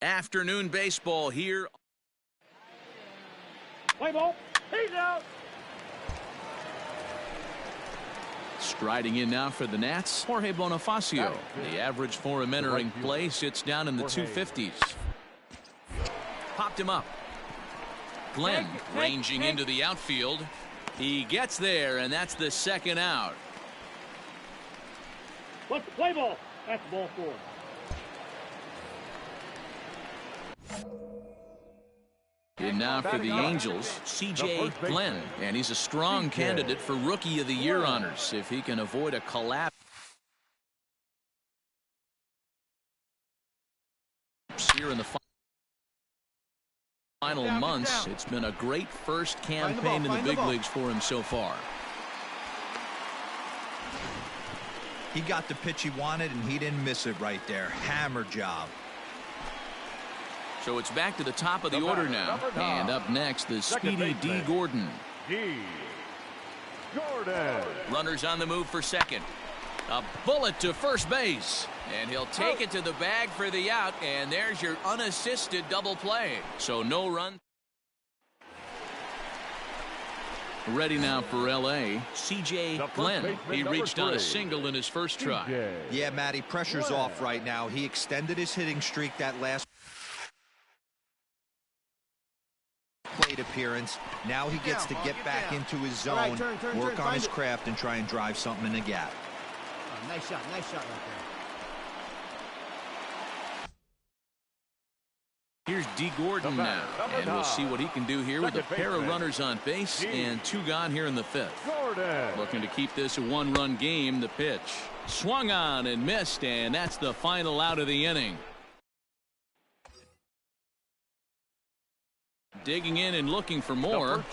Afternoon baseball here. Play ball. He's out. Striding in now for the Nats, Jorge Bonifacio. The average for him entering play sits down in the 250s. Popped him up. Glenn ranging into the outfield. He gets there, and that's the second out. What's the play ball? That's the ball four. And now for the Angels, C.J. Glenn, and he's a strong candidate for Rookie of the Year honors if he can avoid a collapse here in the final months. It's been a great first campaign in the big leagues for him so far. He got the pitch he wanted, and he didn't miss it right there. Hammer job. So it's back to the top of the order now. And up next, the speedy D. Gordon. Runners on the move for second. A bullet to first base. And he'll take it to the bag for the out. And there's your unassisted double play. So no run. Ready now for L.A. C.J. Glenn. He reached on a single in his first try. Yeah, Matty, pressure's off right now. He extended his hitting streak that last plate appearance. Now he gets to get back into his zone, work on his craft, and try and drive something in the gap. Oh, nice shot right there. Here's D. Gordon now, and we'll see what he can do here with a pair of runners on base and two gone here in the fifth. Looking to keep this a one-run game. The pitch swung on and missed, and that's the final out of the inning. Digging in and looking for more.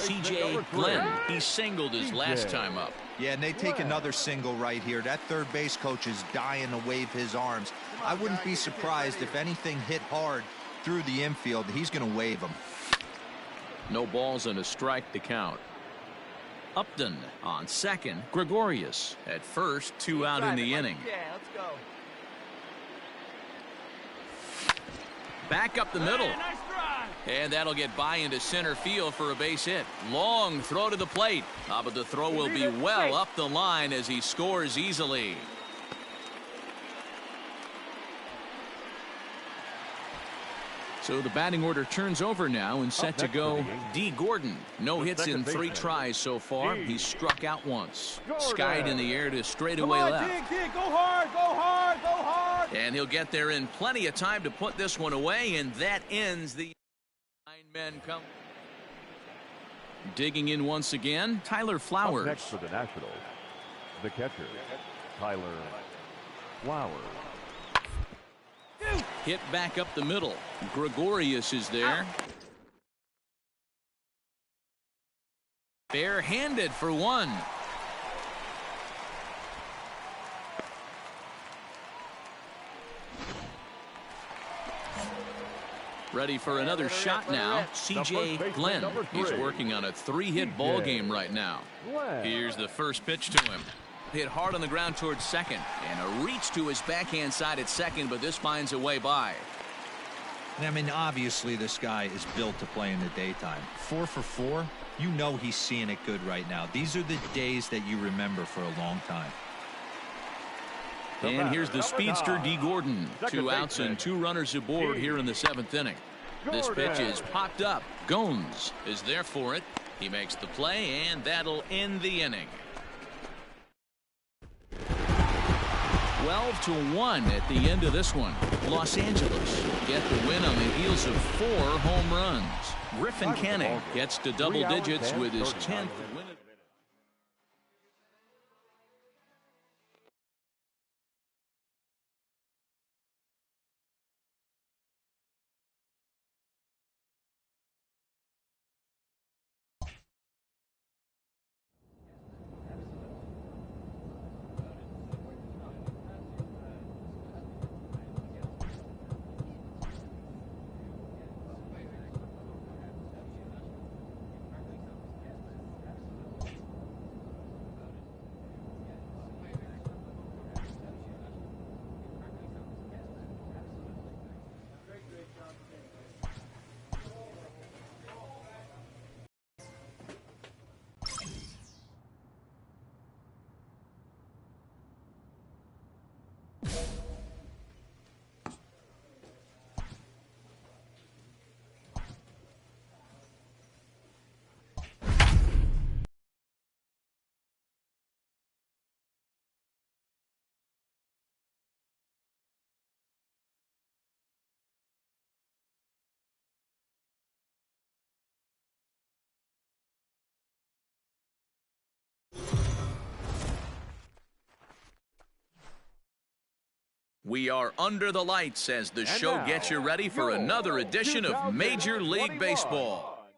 C.J. Glenn, he singled his last time up. Yeah, and they take another single right here. That third base coach is dying to wave his arms. I wouldn't be surprised if anything hit hard through the infield. He's going to wave them. No balls and a strike to count. Upton on second. Gregorius at first. Two out in the inning. Yeah, let's go. Back up the middle. And that'll get by into center field for a base hit. Long throw to the plate. But the throw will be well up the line as he scores easily. So the batting order turns over now and set to go. D. Gordon. No hits in 3 tries so far. He's struck out once. Skied in the air to straightaway left. Dig, go hard, go hard, go hard. And he'll get there in plenty of time to put this one away, and that ends the 9 men come. Digging in once again, Tyler Flowers. Up next for the Nationals, the catcher, Tyler Flowers. Hit back up the middle. Gregorius is there. Barehanded for one. Ready for another shot now. C.J. Glenn. He's working on a 3-hit ball game right now. Here's the first pitch to him. Hit hard on the ground towards second, and a reach to his backhand side at second, but this finds a way by. I mean, obviously this guy is built to play in the daytime. 4 for 4, you know he's seeing it good right now. These are the days that you remember for a long time. And here's the speedster D. Gordon. 2 outs and 2 runners aboard here in the 7th inning. This pitch is popped up. Gomes is there for it. He makes the play, and that'll end the inning. 12-1 at the end of this one. Los Angeles get the win on the heels of 4 home runs. Griffin Canning gets to double digits with his 10th win. We are under the lights as the show gets you ready for another edition of Major League Baseball.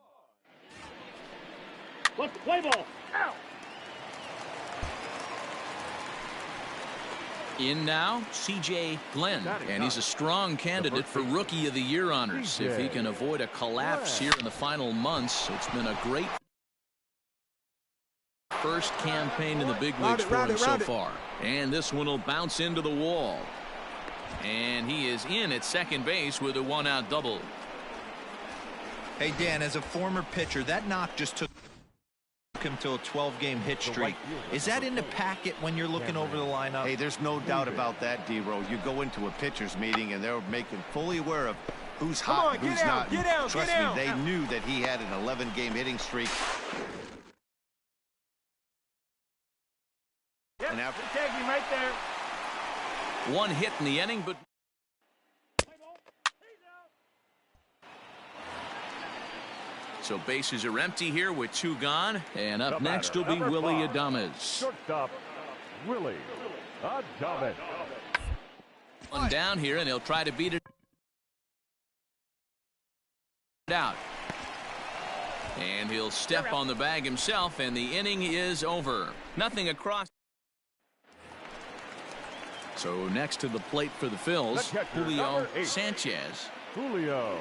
Let's play ball. Out. In now, C.J. Glenn, and he's a strong candidate for Rookie of the Year honors. If he can avoid a collapse here in the final months, it's been a great first campaign in the big leagues for him so far. And this one will bounce into the wall. And he is in at second base with a one-out double. Hey, Dan, as a former pitcher, that knock just took him to a 12-game hit streak. Is that in the packet when you're looking over the lineup? Hey, there's no doubt about that, D-Row. You go into a pitcher's meeting and they're making fully aware of who's hot and who's not. Trust me, they knew that he had an 11-game hitting streak. Yep, and after tag him right there. One hit in the inning, but so bases are empty here with two gone, and up next will be Willie Adames. Shortstop, Willie Adames. One down here, and he'll try to beat it out. And he'll step on the bag himself, and the inning is over. Nothing across. So next to the plate for the Phils, Julio Sanchez. Julio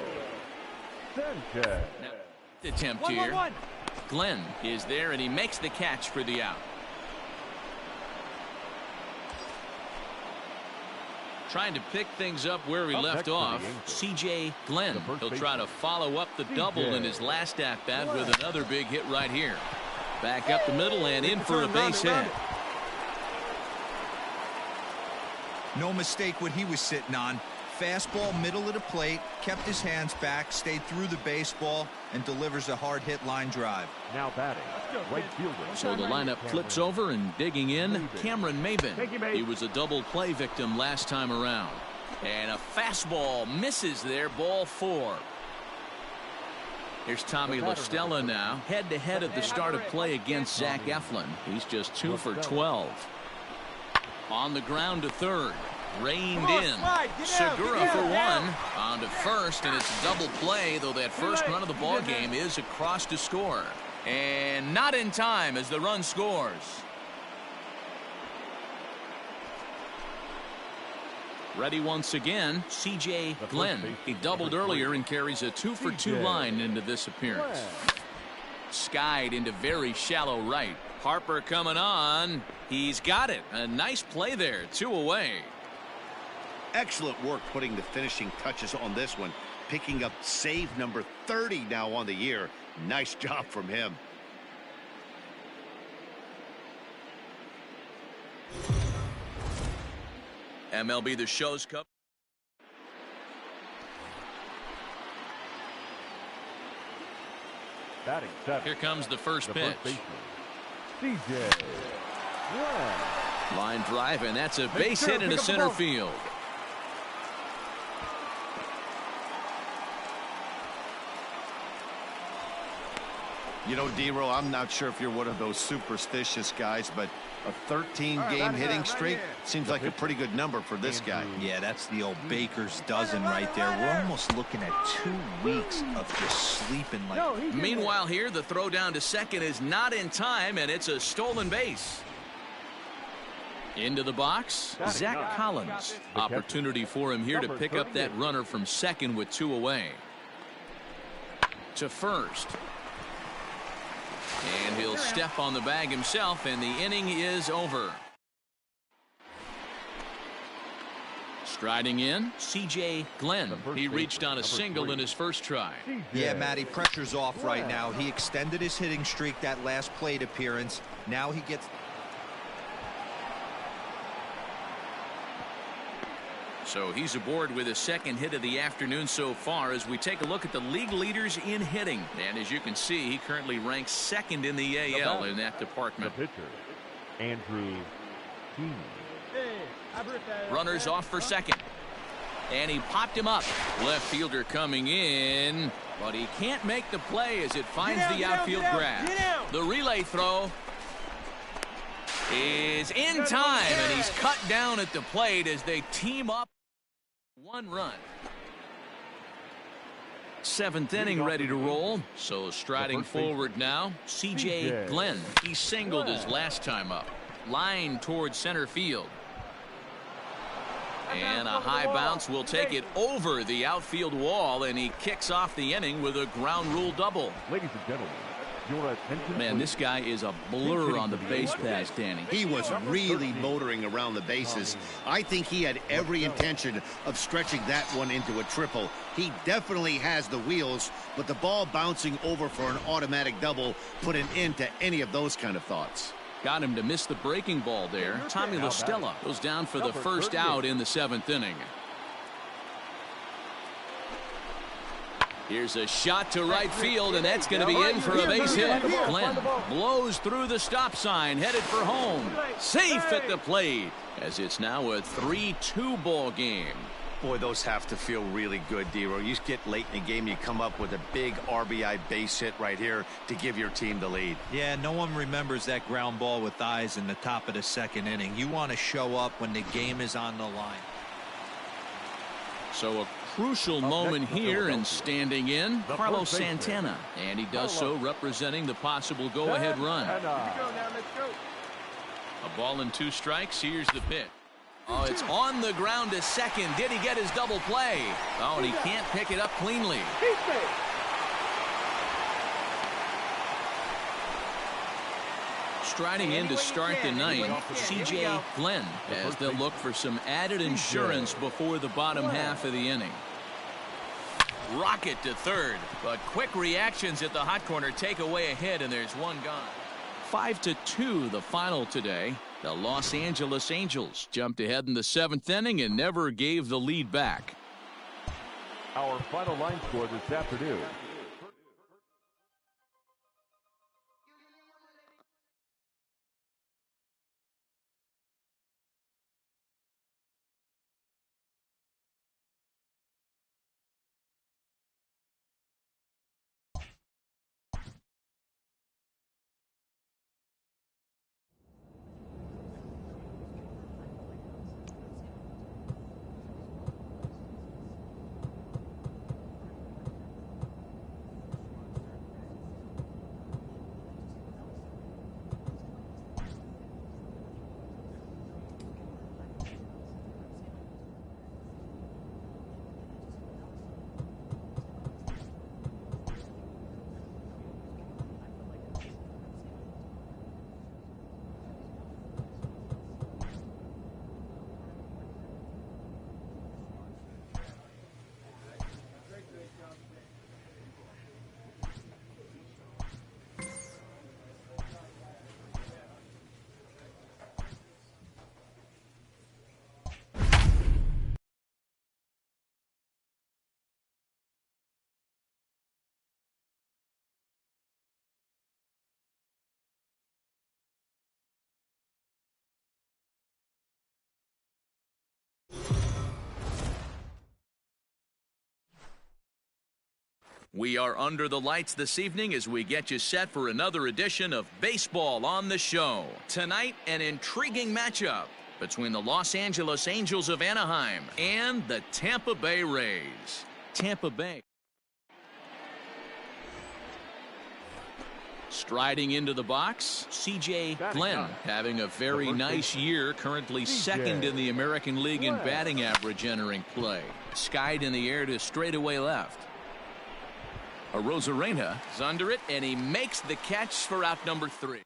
Sanchez. Now, attempt here. Glenn is there, and he makes the catch for the out. Trying to pick things up where he left off, C.J. Glenn. He'll try to follow up the double in his last at-bat with another big hit right here. Back up the middle and in for a base hit. No mistake what he was sitting on. Fastball, middle of the plate, kept his hands back, stayed through the baseball, and delivers a hard hit line drive. Now batting, right fielder. So the lineup flips over, and digging in, Cameron Maybin. He was a double play victim last time around. And a fastball misses there, ball 4. Here's Tommy La Stella now, head-to-head at the start of play against Zach Eflin. He's just 2 for 12. On the ground to third. Reined in. Segura for one. On to first, and it's a double play, though that first run of the ball game is across to score. And not in time as the run scores. Ready once again, C.J. Glenn. He doubled earlier and carries a 2 for 2 line into this appearance. Skied into very shallow right. Harper coming on. He's got it. A nice play there. 2 away. Excellent work putting the finishing touches on this one. Picking up save number 30 now on the year. Nice job from him. MLB The Show's Cup. Batting 7. Here comes the first pitch. C.J. Glenn. Line drive, and that's a base hit into center field. You know, D-Row, I'm not sure if you're one of those superstitious guys, but a 13-game hitting streak seems like a pretty good number for this guy. Yeah, that's the old baker's dozen right there. We're almost looking at 2 weeks of just sleeping like. Meanwhile here, the throw down to second is not in time, and it's a stolen base. Into the box, Zach Collins. Opportunity for him here to pick up that runner from second with 2 away. To first. And he'll step on the bag himself, and the inning is over. Striding in, C.J. Glenn. He reached on a single in his first try. Yeah, Matty, pressure's off right now. He extended his hitting streak that last plate appearance. Now he gets. So he's aboard with his second hit of the afternoon so far as we take a look at the league leaders in hitting. And as you can see, he currently ranks second in the AL in that department. The pitcher, Andrew Heaney. Runners off for second. And he popped him up. Left fielder coming in, but he can't make the play as it finds the outfield grass. The relay throw. is in time, and he's cut down at the plate as they team up. 1 run. 7th inning ready to roll. So striding forward now, C.J. Glenn. He singled his last time up. Line towards center field. And a high bounce will take it over the outfield wall, and he kicks off the inning with a ground rule double. Ladies and gentlemen, your attention. Man, this guy is a blur on the base pass, Danny. He was really motoring around the bases. I think he had every intention of stretching that one into a triple. He definitely has the wheels, but the ball bouncing over for an automatic double put an end to any of those kind of thoughts. Got him to miss the breaking ball there. Tommy La Stella goes down for the first out in the 7th inning. Here's a shot to right field, and that's going to be in for a base hit. Glenn blows through the stop sign, headed for home. Safe at the plate, as it's now a 3-2 ball game. Boy, those have to feel really good, D-Row. You get late in the game, you come up with a big RBI base hit right here to give your team the lead. Yeah, no one remembers that ground ball with eyes in the top of the 2nd inning. You want to show up when the game is on the line. So a crucial moment here, and standing in, Carlos Santana. And he does so representing the possible go-ahead run. A ball and 2 strikes. Here's the pitch. Oh, it's on the ground to second. Did he get his double play? Oh, and he can't pick it up cleanly. Striding in to start the 9th, C.J. Glenn, as they'll look for some added insurance before the bottom half of the inning. Rocket to 3rd, but quick reactions at the hot corner take away a hit, and there's 1 gone. 5-2 the final today. The Los Angeles Angels jumped ahead in the 7th inning and never gave the lead back. Our final line score this afternoon. We are under the lights this evening as we get you set for another edition of Baseball on the Show. Tonight, an intriguing matchup between the Los Angeles Angels of Anaheim and the Tampa Bay Rays. Tampa Bay striding into the box, C.J. Glenn having a very nice year, currently 2nd in the American League in batting average entering play. Skied in the air to straightaway left. Arozarena is under it, and he makes the catch for out number 3.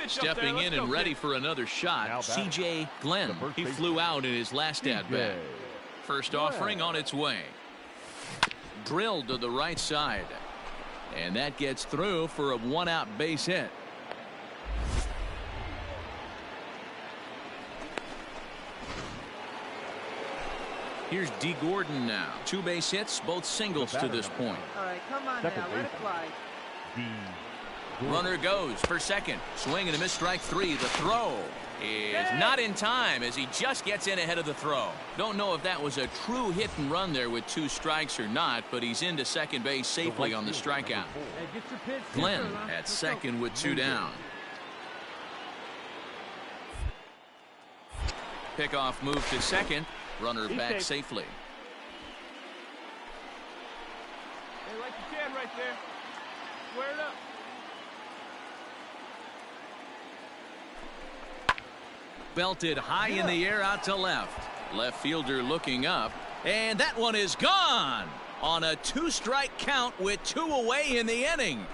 Stepping in and ready for another shot, C.J. Glenn. He flew out in his last at-bat. First offering on its way. Drilled to the right side. And that gets through for a 1-out base hit. Here's D. Gordon now. 2 base hits, both singles to this point. All right, come on now, let it fly. D. Runner goes for second. Swing and a miss, strike three. The throw is not in time as he just gets in ahead of the throw. Don't know if that was a true hit and run there with 2 strikes or not, but he's into second base safely on the strikeout. Glenn at second with 2 down. Pickoff move to second. Runner back safely. Hey, like you can right there. Square it up. Belted high in the air out to left. Left fielder looking up. And that one is gone on a 2-strike count with 2 away in the inning.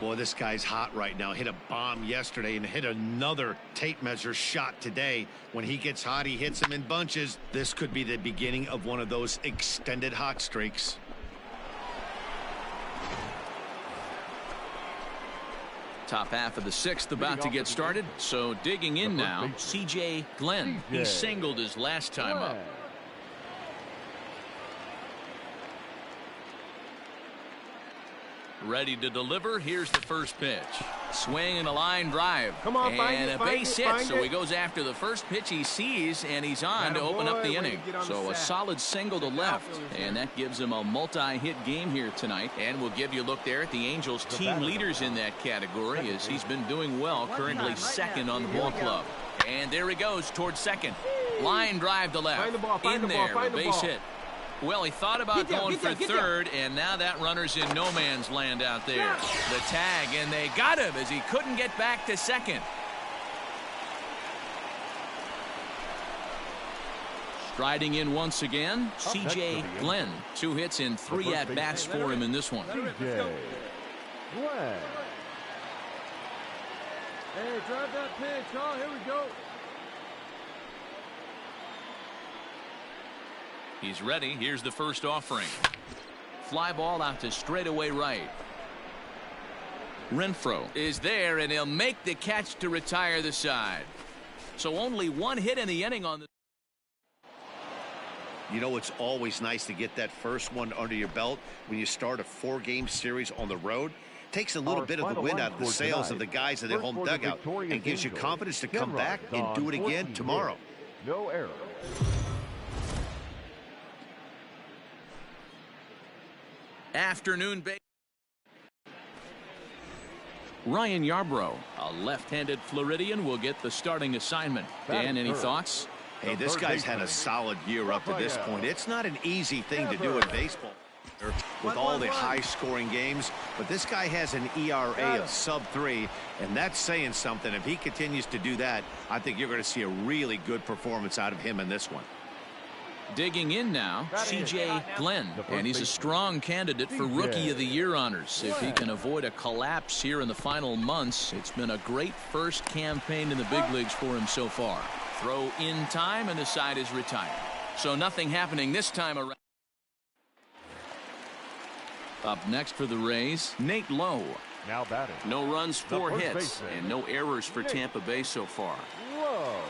Boy, this guy's hot right now. Hit a bomb yesterday and hit another tape measure shot today. When he gets hot, he hits them in bunches. This could be the beginning of one of those extended hot streaks. Top half of the 6th about to get started. So digging in now, C.J. Glenn. He singled his last time up. Ready to deliver. Here's the first pitch. Swing and a line drive. Come on, and a base hit. So he goes after the first pitch he sees, and he's on to open up the inning. So a solid single to left, and that gives him a multi-hit game here tonight. And we'll give you a look there at the Angels team leaders in that category, as he's been doing well, currently second on the ball club. And there he goes towards second. Line drive to left. In there, a base hit. Well, he thought about going for third, and now that runner's in no man's land out there. The tag, and they got him as he couldn't get back to second. Striding in once again, C.J. Glenn. 2 hits and 3 at-bats for him in this one. C.J. Glenn. Hey, drive that pitch. Oh, here we go. He's ready. Here's the first offering. Fly ball out to straightaway right. Renfroe is there, and he'll make the catch to retire the side. So only 1 hit in the inning on the. You know, it's always nice to get that first one under your belt when you start a 4-game series on the road. Takes a little bit of the wind out of the sails of the guys in their home dugout and gives you confidence to come back and do it again tomorrow. No error. Afternoon base. Ryan Yarbrough, a left-handed Floridian, will get the starting assignment. Dan, any thoughts? Hey, this guy's had a solid year up to this point. It's not an easy thing to do in baseball with all the high-scoring games, but this guy has an ERA of sub-3, and that's saying something. If he continues to do that, I think you're going to see a really good performance out of him in this one. Digging in now, C.J. Glenn, and he's a strong candidate for Rookie of the Year honors. If he can avoid a collapse here in the final months, it's been a great first campaign in the big leagues for him so far. Throw in time, and the side is retired. So nothing happening this time around. Up next for the Rays, Nate Lowe. Now batting. No runs, 4 hits, and no errors for Tampa Bay so far. Whoa.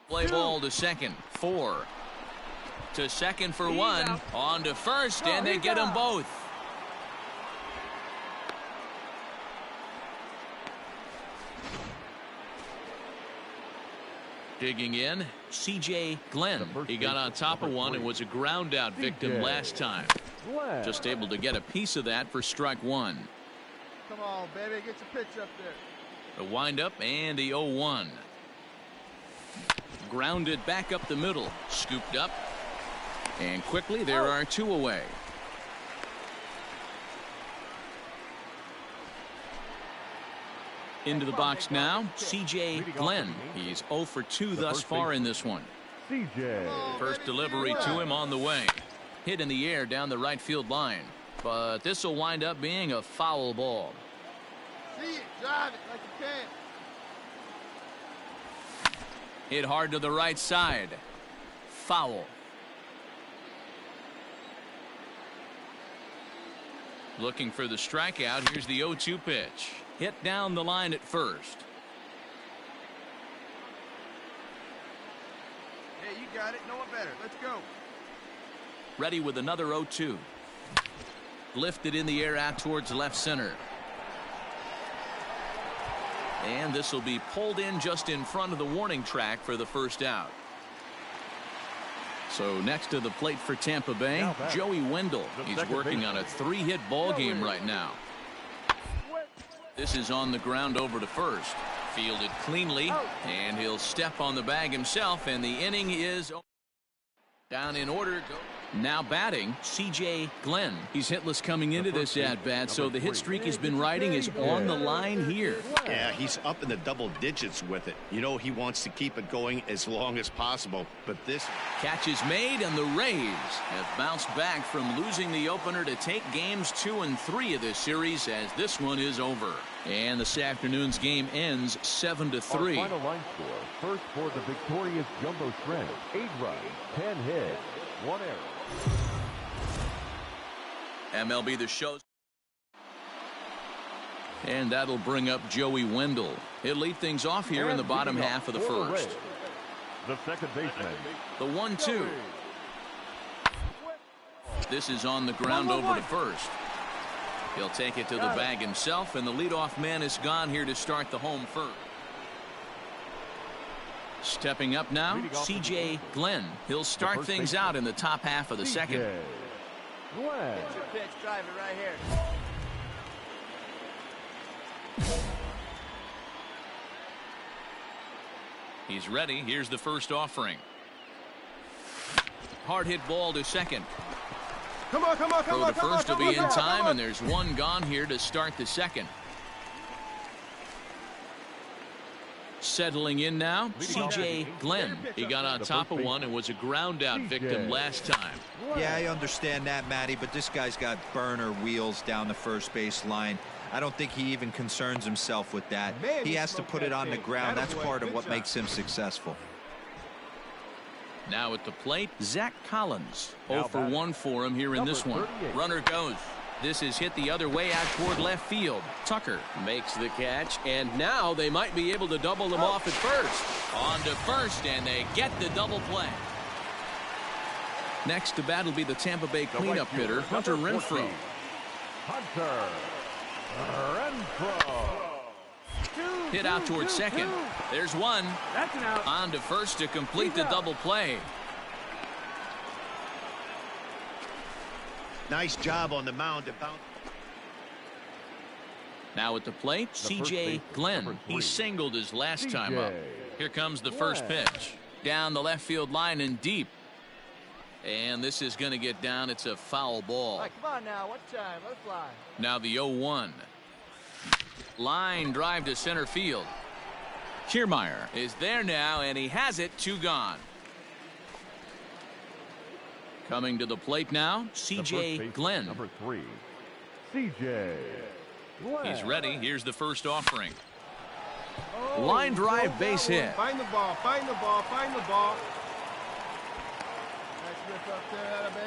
Play ball to second. 4. To second for 1. On to first, and they get them both. Digging in, C.J. Glenn. He got on top of one and was a ground out victim last time. Just able to get a piece of that for strike 1. Come on, baby. Get your pitch up there. The windup and the 0-1. Grounded back up the middle. Scooped up. And quickly there are 2 away. Into the box now, C.J. Glenn. He's 0 for 2 thus far in this one. C.J. First delivery to him on the way. Hit in the air down the right field line. But this will wind up being a foul ball. See it, drive it like you can. Hit hard to the right side. Foul. Looking for the strikeout. Here's the 0-2 pitch. Hit down the line at first. Hey, you got it. No one better. Let's go. Ready with another 0-2. Lifted in the air out towards left center. And this will be pulled in just in front of the warning track for the first out. So next to the plate for Tampa Bay, Joey Wendell. He's working on a 3-hit ball game right now. This is on the ground over to first. Fielded cleanly, and he'll step on the bag himself, and the inning is down in order. Now batting, C.J. Glenn. He's hitless coming into this at-bat, so the hit streak has been riding is on the line here. Yeah, he's up in the double digits with it. You know, he wants to keep it going as long as possible, but this catch is made, and the Rays have bounced back from losing the opener to take games 2 and 3 of this series, as this one is over. And this afternoon's game ends 7-3. Our final line score, first for the victorious Jumbo Shrimp, 8 runs, 10 hits, 1 error. MLB The Show. And that'll bring up Joey Wendell. He'll lead things off here in the bottom half of the first. The second baseman. The 1-2. This is on the ground over to first. He'll take it to the bag himself, and the leadoff man is gone here to start the home first. Stepping up now, C.J. Glenn. He'll start things out in the top half of the second. Glenn. Get your pitch, drive it right here. He's ready. Here's the first offering. Hard hit ball to second. Come on, come on, come on. Throw to first will be in time, and there's one gone here to start the second. Settling in now, C.J. Glenn. He got on top of one and was a ground out victim last time. Yeah, I understand that, Matty, but this guy's got burner wheels down the first base line. I don't think he even concerns himself with that. He has to put it on the ground. That's part of what makes him successful. Now at the plate, Zach Collins. 0 for 1 for him here in this one. Runner goes. This is hit the other way out toward left field. Tucker makes the catch, and now they might be able to double them off at first. On to first, and they get the double play. Next to bat will be the Tampa Bay cleanup hitter, Hunter Renfroe. Hunter Renfroe. Hit out towards second. There's one. That's an out. On to first to complete the double play. nice job on the mound to bounce. Now at the plate, C.J. Glenn. He singled his last time up. Here comes the first pitch. Down the left field line and deep. And this is going to get down. It's a foul ball. All right, come on now. What time? Let's fly. Now the 0-1. Line drive to center field. Kiermaier is there now, and he has it. 2 gone. Coming to the plate now, C.J. Glenn. Number 3, C.J. Glenn. He's ready. Here's the first offering. Line drive, base hit. Find the ball, find the ball, find the ball.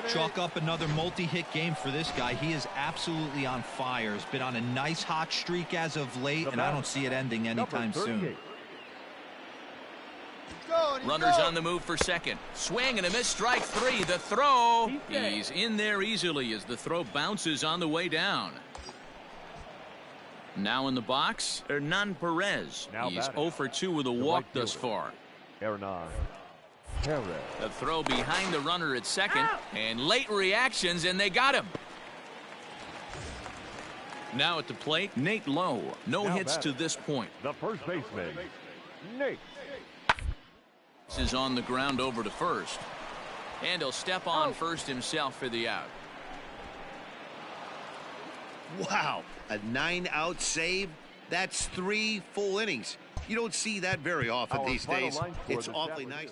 Chalk up another multi-hit game for this guy. He is absolutely on fire. He's been on a nice hot streak as of late, and I don't see it ending anytime soon. Runners on the move for second. Swing and a miss, strike 3. The throw. He's in there easily as the throw bounces on the way down. Now in the box, Hernan Perez. He's 0 for 2 with a walk thus far. Hernan Perez. The throw behind the runner at second, and late reactions, and they got him. Now at the plate, Nate Lowe. No hits to this point. The first baseman, Nate. This is on the ground over to first. And he'll step on first himself for the out. Wow, a 9-out save? That's 3 full innings. You don't see that very often these days. It's awfully nice.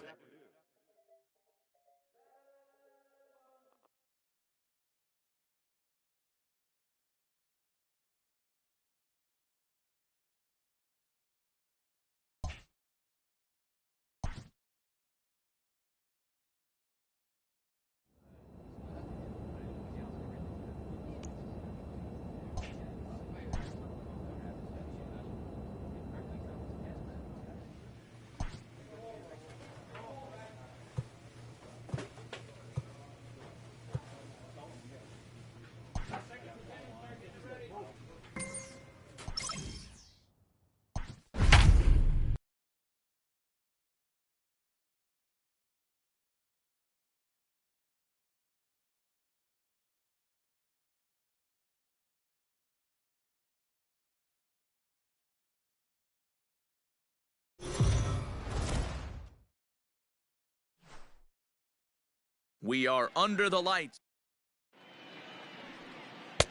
We are under the lights.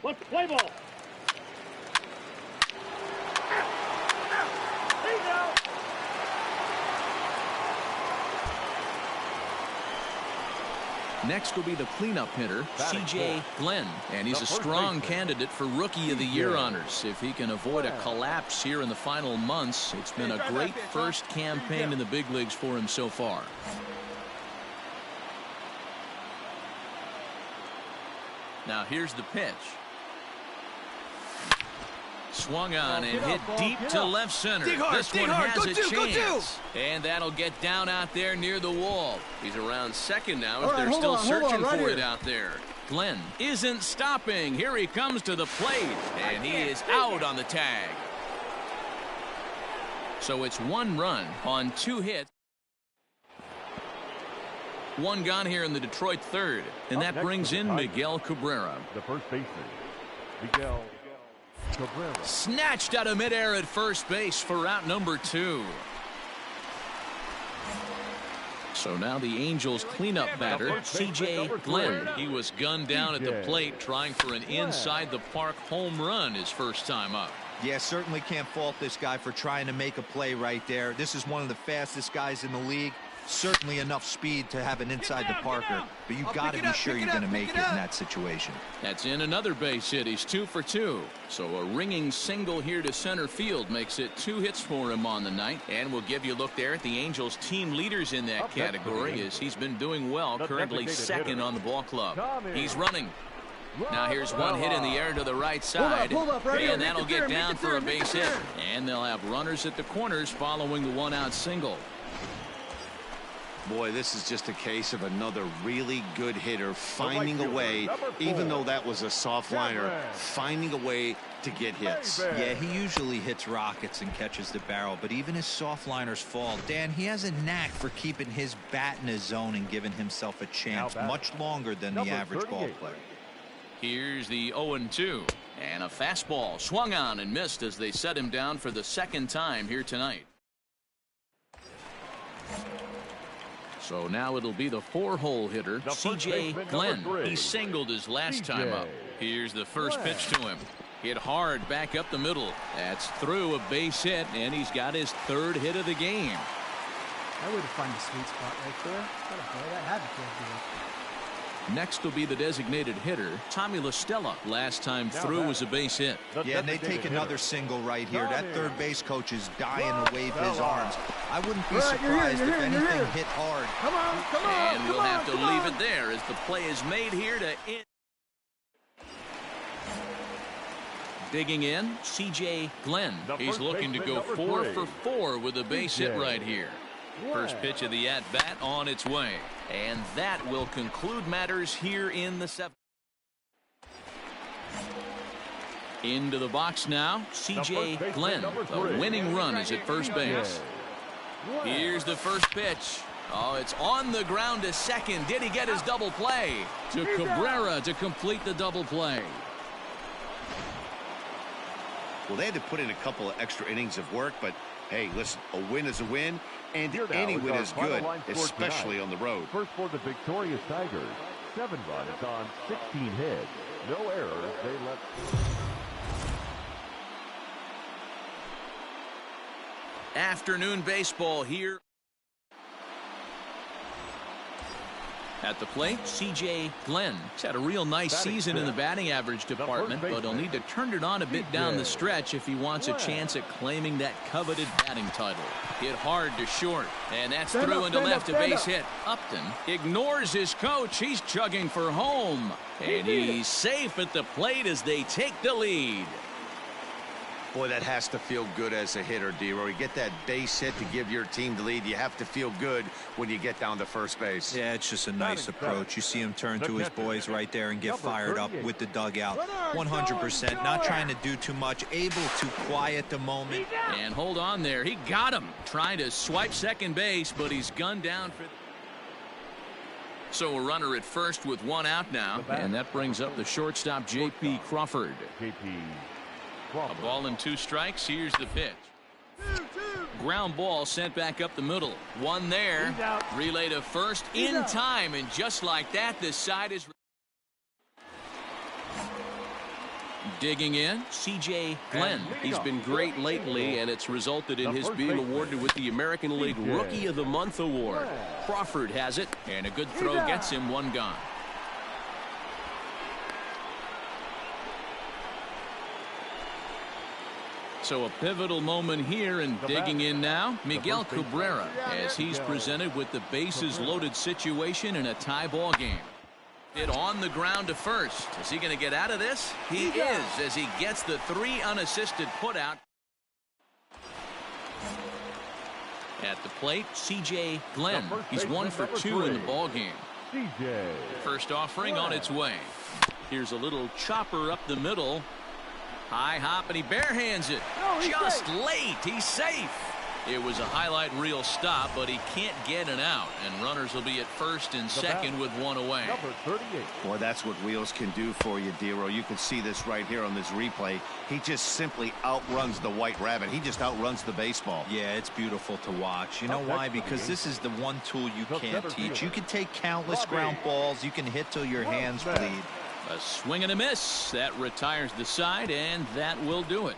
Let's play ball. Next will be the cleanup hitter, C.J. Glenn, and he's a strong candidate for Rookie of the Year honors. If he can avoid a collapse here in the final months, it's been a great first campaign in the big leagues for him so far. Now here's the pitch. Swung on and hit deep to left center. This one has a chance. And that'll get down out there near the wall. He's around second now as they're still searching for it out there. Glenn isn't stopping. Here he comes to the plate. And he is out on the tag. So it's 1 run on 2 hits. 1 gone here in the Detroit third. And that brings in Miguel Cabrera. The first baseman, Miguel Cabrera. Snatched out of midair at first base for out number 2. So now the Angels cleanup batter, C.J. Glenn. He was gunned down at the plate trying for an inside the park home run his first time up. Yeah, certainly can't fault this guy for trying to make a play right there. This is one of the fastest guys in the league. Certainly enough speed to have an inside the parker, but you've got to be sure you're going to make it in that situation. That's in another base hit. He's 2 for 2. So a ringing single here to center field makes it 2 hits for him on the night. And we'll give you a look there at the Angels team leaders in that category as he's been doing well, currently second on the ball club. He's running. Now here's one hit in the air to the right side, and that'll get down for a base hit. And they'll have runners at the corners following the 1-out single. Boy, this is just a case of another really good hitter finding a way, even though that was a soft liner, finding a way to get hits. Yeah, he usually hits rockets and catches the barrel, but even his soft liners fall. Dan, he has a knack for keeping his bat in his zone and giving himself a chance much longer than the average ball player. Here's the 0-2, and a fastball swung on and missed as they set him down for the second time here tonight. So now it'll be the 4-hole hitter, C.J. Glenn. He singled his last time up. Here's the first pitch to him. Hit hard back up the middle. That's through a base hit, and he's got his 3rd hit of the game. I would find a sweet spot right there. That had to feel good. Next will be the designated hitter, Tommy La Stella. Last time through was a base hit. Yeah, and they take another single right here. That third base coach is dying to wave his arms. I wouldn't be surprised if anything hit hard. Come on, and we'll have to leave it there as the play is made here to end. Digging in, C.J. Glenn. He's looking to go 4 for 4 with a base hit right here. First pitch of the at-bat on its way. And that will conclude matters here in the 7th. Into the box now, C.J. Glenn. The winning run is at first base. Here's the first pitch. Oh, it's on the ground to second. Did he get his double play? To Cabrera to complete the double play. Well, they had to put in a couple of extra innings of work, but hey, listen, a win is a win, and any win is good, especially on the road. First for the victorious Tigers, 7 runs on 16 hits, no errors. They let. Afternoon baseball here. At the plate, C.J. Glenn. He's had a real nice season in the batting average department, but he'll need to turn it on a bit down the stretch if he wants a chance at claiming that coveted batting title. Hit hard to short, and that's through into left, a base hit. Upton ignores his coach. He's chugging for home, and he's safe at the plate as they take the lead. Boy, that has to feel good as a hitter, D-Roy. You get that base hit to give your team the lead. You have to feel good when you get down to first base. Yeah, it's just a nice approach. You see him turn to his boys right there and get fired up with the dugout. 100%, not trying to do too much, able to quiet the moment. And hold on there. He got him. Trying to swipe second base, but he's gunned down for... So a runner at first with 1 out now, and that brings up the shortstop, J.P. Crawford. A ball and 2 strikes. Here's the pitch. ground ball sent back up the middle. One there. Relay to first in time, and just like that, this side is digging in. C.J. Glenn. He's been great lately, and it's resulted in his being awarded with the American League Rookie of the Month award. Crawford has it. And a good throw gets him one gone. So a pivotal moment here, and digging in now, Miguel Cabrera, as he's presented with the bases loaded situation in a tie ball game. It on the ground to first. Is he going to get out of this? He is, as he gets the 3 unassisted putout. At the plate, C.J. Glenn. He's 1 for 2 in the ball game. First offering on its way. Here's a little chopper up the middle. High hop, and he barehands it. Just late. He's safe. It was a highlight reel stop, but he can't get an out, and runners will be at first and second with 1 away. Number 38. Boy, that's what wheels can do for you, Dero. You can see this right here on this replay. He just simply outruns the white rabbit. He just outruns the baseball. Yeah, it's beautiful to watch. You know why? Because this is the one tool you can't teach. You can take countless ground balls. You can hit till your hands bleed. A swing and a miss. That retires the side, and that will do it.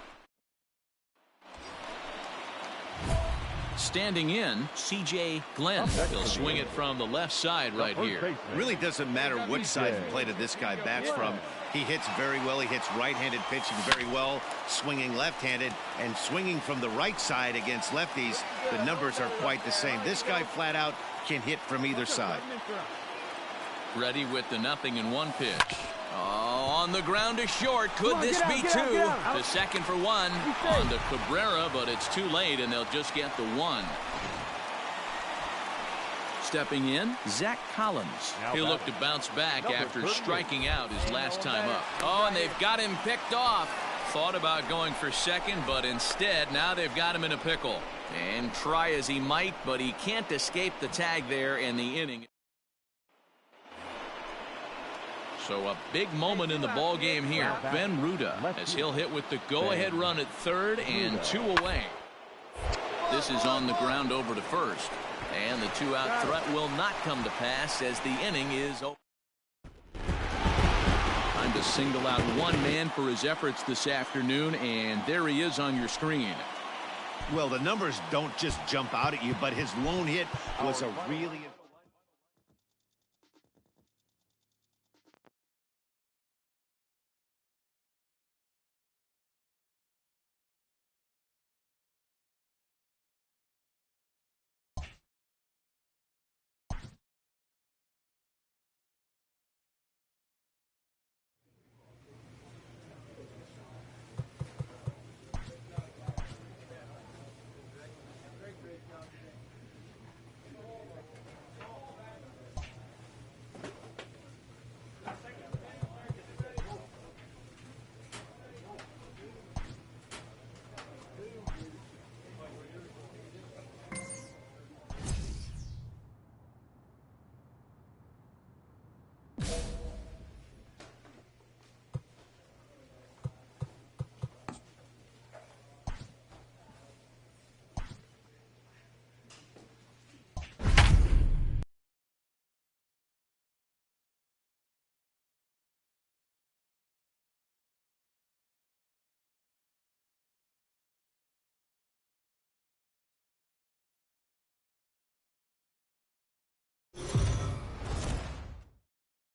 Standing in, C.J. Glenn. He'll swing it from the left side right here. It really doesn't matter which side of the plate this guy bats from. He hits very well. He hits right-handed pitching very well, swinging left-handed, and swinging from the right side against lefties. The numbers are quite the same. This guy flat out can hit from either side. Ready with the 0-1 pitch. Oh, on the ground to short. Could this be 2? To second for 1. On to Cabrera, but it's too late, and they'll just get the 1. Stepping in, Zach Collins. He'll look to bounce back after striking out his last time up. Oh, and they've got him picked off. Thought about going for second, but instead, now they've got him in a pickle. And try as he might, but he can't escape the tag there, and the inning. So a big moment in the ball game here. Ben Ruda, as he'll hit with the go-ahead run at third and 2 away. This is on the ground over to first. And the 2-out threat will not come to pass as the inning is over. Time to single out one man for his efforts this afternoon, and there he is on your screen. Well, the numbers don't just jump out at you, but his lone hit was a really...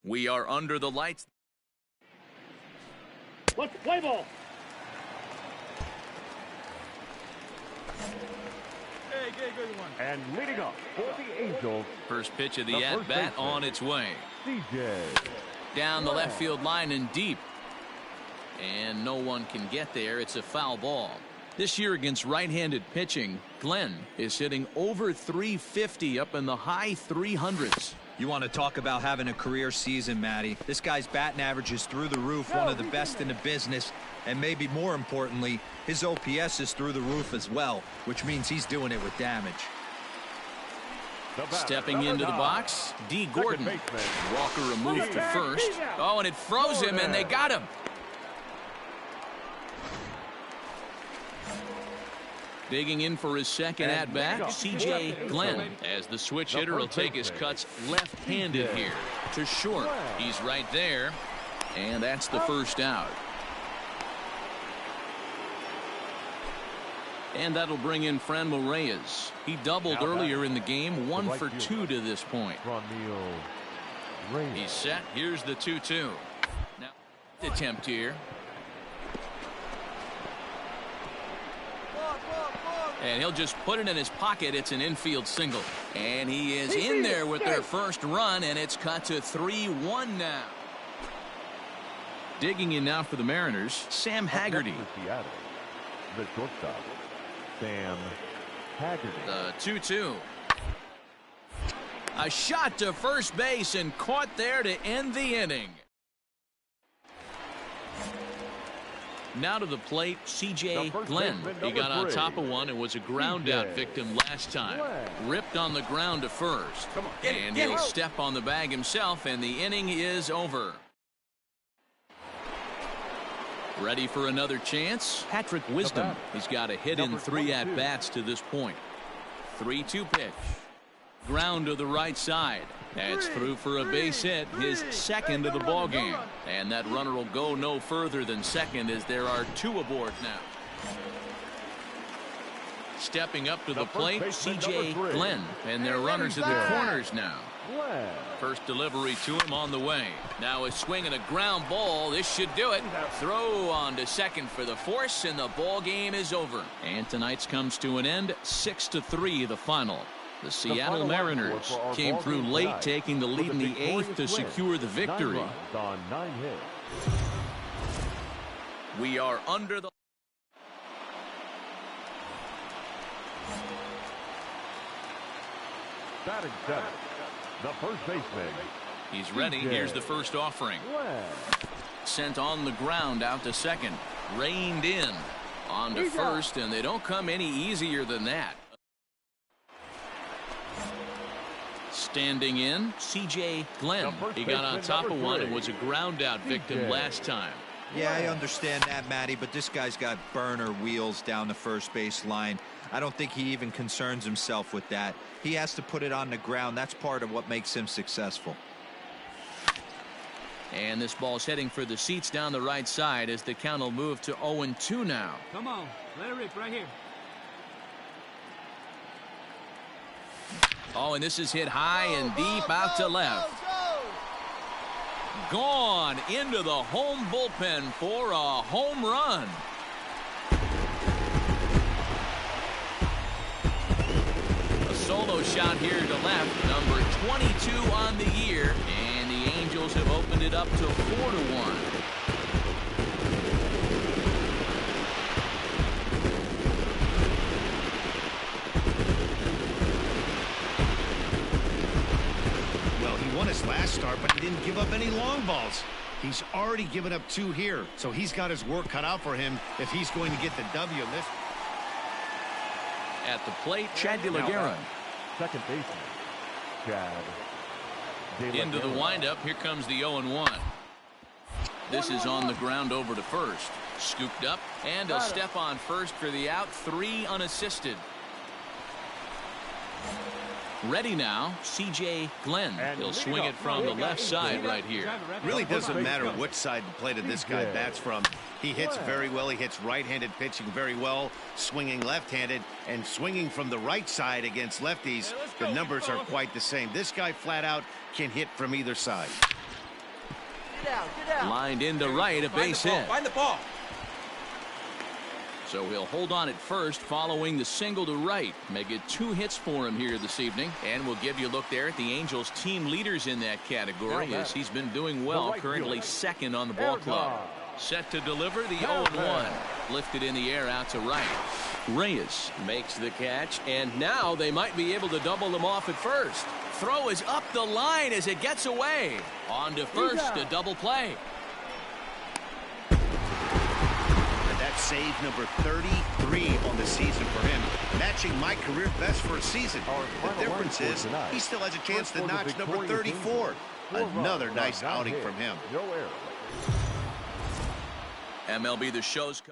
We are under the lights. Let's play ball. Hey, good one. And leading up for the Angels. First pitch of the at-bat on its way. CJ. Down the left field line and deep. And no one can get there. It's a foul ball. This year against right-handed pitching, Glenn is hitting over 350 up in the high 300s. You want to talk about having a career season, Matty. This guy's batting average is through the roof, one of the best in the business, and maybe more importantly, his OPS is through the roof as well, which means he's doing it with damage. Stepping into the box, D. Gordon. Walker removed to first. Oh, and it froze him, and they got him. Digging in for his second at-bat, CJ Glenn. As the switch hitter will take his cuts left-handed here. To short. He's right there. And that's the first out. And that'll bring in Franmil Reyes. He doubled earlier in the game, 1 for 2 to this point. He's set. Here's the 2-2. Now, attempt here. And he'll just put it in his pocket. It's an infield single. And he is in there with their first run, and it's cut to 3-1 now. Digging in now for the Mariners, Sam Haggerty. The shortstop, Sam Haggerty. The 2-2. A shot to first base and caught there to end the inning. Now to the plate, C.J. Glenn. He got on top of one and was a ground out victim last time. Ripped on the ground to first. And he'll step on the bag himself, and the inning is over. Ready for another chance? Patrick Wisdom. He's got a hit in 3 at-bats to this point. 3-2 pitch. Ground to the right side. That's through for a base hit, his second of the ball game. And that runner will go no further than second as there are 2 aboard now. Stepping up to the plate, C.J. Glenn. And their runners in the corners now. First delivery to him on the way. Now a swing and a ground ball. This should do it. Throw on to second for the force, and the ball game is over. And tonight's comes to an end, 6-3 the final. The Seattle Mariners came through late, taking the lead in the 8th to secure the victory. We are under the... Batting 7, the first baseman. He's ready. Here's the first offering. Sent on the ground out to second. Reined in. On to first, and they don't come any easier than that. Standing in, C.J. Glenn. He got on top of one and was a ground out victim last time. Yeah, I understand that, Matty, but this guy's got burner wheels down the first base line. I don't think he even concerns himself with that. He has to put it on the ground. That's part of what makes him successful. And this ball's heading for the seats down the right side as the count will move to 0-2 now. Come on, let it rip right here. Oh, and this is hit high and deep out to left. Gone into the home bullpen for a home run. A solo shot here to left, number 22 on the year, and the Angels have opened it up to 4-1. His last start, but he didn't give up any long balls. He's already given up 2 here, so he's got his work cut out for him if he's going to get the W in this. At the plate, Chad De La Guerra. Second baseman, Chad De La Guerra. Into the windup, here comes the 0-1. This is on the ground over to first. Scooped up, and he'll step on first for the out, 3 unassisted. Ready now, C.J. Glenn. He'll swing it from the left side right here. Really doesn't matter which side of the plate this guy bats from. He hits very well. He hits right-handed pitching very well, swinging left-handed, and swinging from the right side against lefties. The numbers are quite the same. This guy flat out can hit from either side. Get out. Lined into right, a base hit. Find the ball. So he'll hold on at first following the single to right. Make it 2 hits for him here this evening. And we'll give you a look there at the Angels team leaders in that category as he's been doing well, currently second on the ball club. Set to deliver the 0-1. Lifted in the air out to right. Reyes makes the catch, and now they might be able to double them off at first. Throw is up the line as it gets away. On to first, a double play. Save number 33 on the season for him, matching my career best for a season. The difference is he still has a chance to notch number 34. Another nice outing from him. MLB The Show's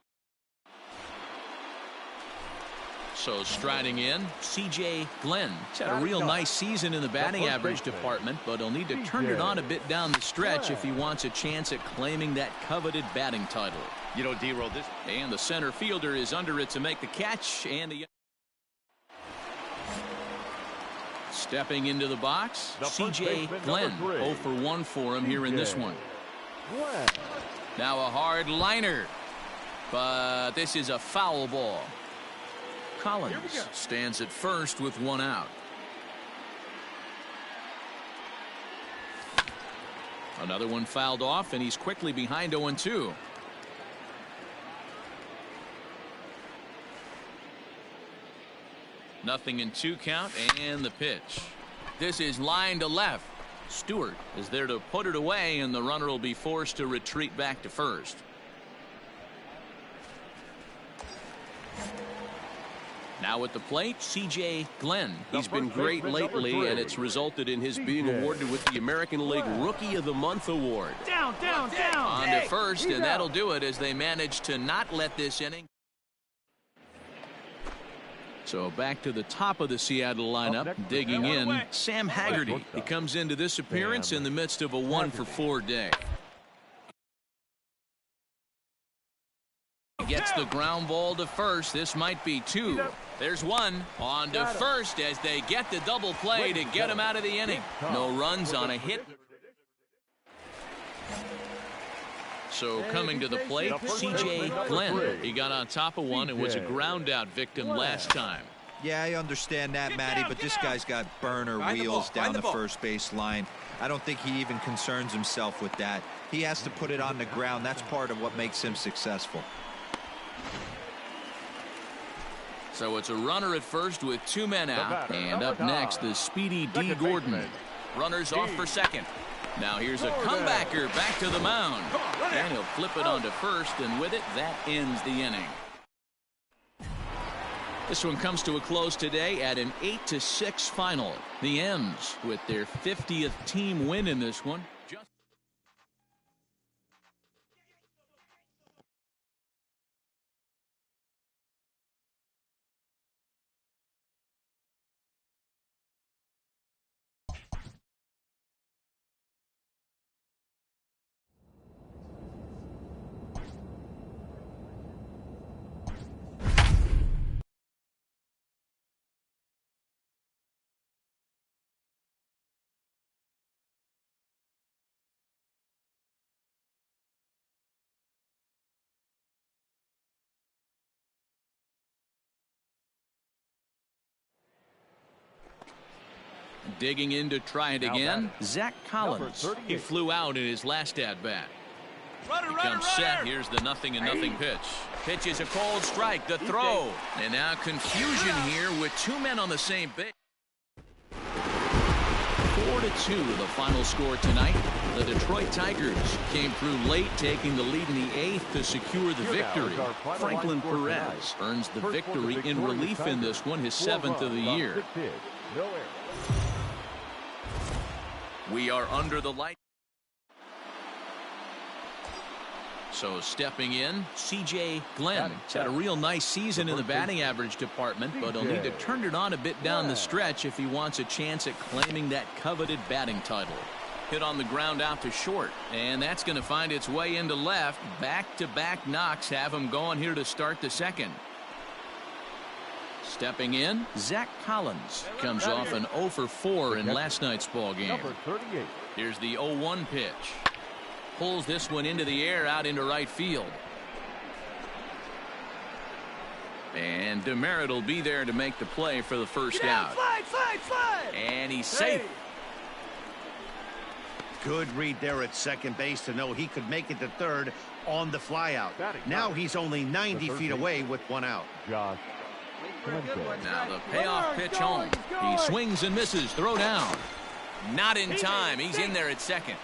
So striding in, C.J. Glenn. He's had a real nice season in the batting average department, but he'll need to turn it on a bit down the stretch if he wants a chance at claiming that coveted batting title. You know, D-Roll, this... And the center fielder is under it to make the catch, and the... Stepping into the box, C.J. Glenn. 0 for 1 for him here in this one. Now a hard liner, but this is a foul ball. Collins stands at first with 1 out. Another one fouled off, and he's quickly behind 0-2. Nothing in 2 count, and the pitch. This is line to left. Stewart is there to put it away, and the runner will be forced to retreat back to first. Now at the plate, C.J. Glenn. He's been great lately, and it's resulted in his being awarded with the American League Rookie of the Month award. Down. On to first, and that'll do it as they manage to not let this inning. So back to the top of the Seattle lineup, digging in, Sam Haggerty. He comes into this appearance in the midst of a 1-for-4 day. Gets the ground ball to first. This might be 2. There's 1. On to first as they get the double play to get him out of the inning. No runs on a hit. So coming to the plate, C.J. Glenn. He got on top of one and was a ground out victim last time. Yeah, I understand that, Matty, but this guy's got burner wheels down the first base line. I don't think he even concerns himself with that. He has to put it on the ground. That's part of what makes him successful. So it's a runner at first with 2 men out. And up next, the speedy D. Gordon. Runners off for second. Now here's a comebacker back to the mound. And he'll flip it onto first, and with it, that ends the inning. This one comes to a close today at an 8-6 final. The M's with their 50th team win in this one. Digging in to try it again, Zach Collins. He flew out in his last at-bat. He comes set. Here's the 0-0 pitch. Pitch is a cold strike. The throw. And now confusion here with 2 men on the same base. 4-2 the final score tonight. The Detroit Tigers came through late, taking the lead in the 8th to secure the victory. Franklin Perez earns the victory in relief in this one, his 7th of the year. We are under the light. So stepping in, C.J. Glenn. He's had a real nice season in the batting average department, but he'll need to turn it on a bit down the stretch if he wants a chance at claiming that coveted batting title. Hit on the ground out to short, and that's going to find its way into left. Back-to-back knocks have him going here to start the second. Stepping in, Zach Collins comes off an 0 for 4 in last night's ball game. Here's the 0-1 pitch. Pulls this one into the air out into right field. And Demerit will be there to make the play for the first out. And he's safe. Good read there at second base to know he could make it to third on the flyout. Now he's only 90 feet away with 1 out. Now the payoff pitch home. He swings and misses. Throw down. Not in time. He's in there at second.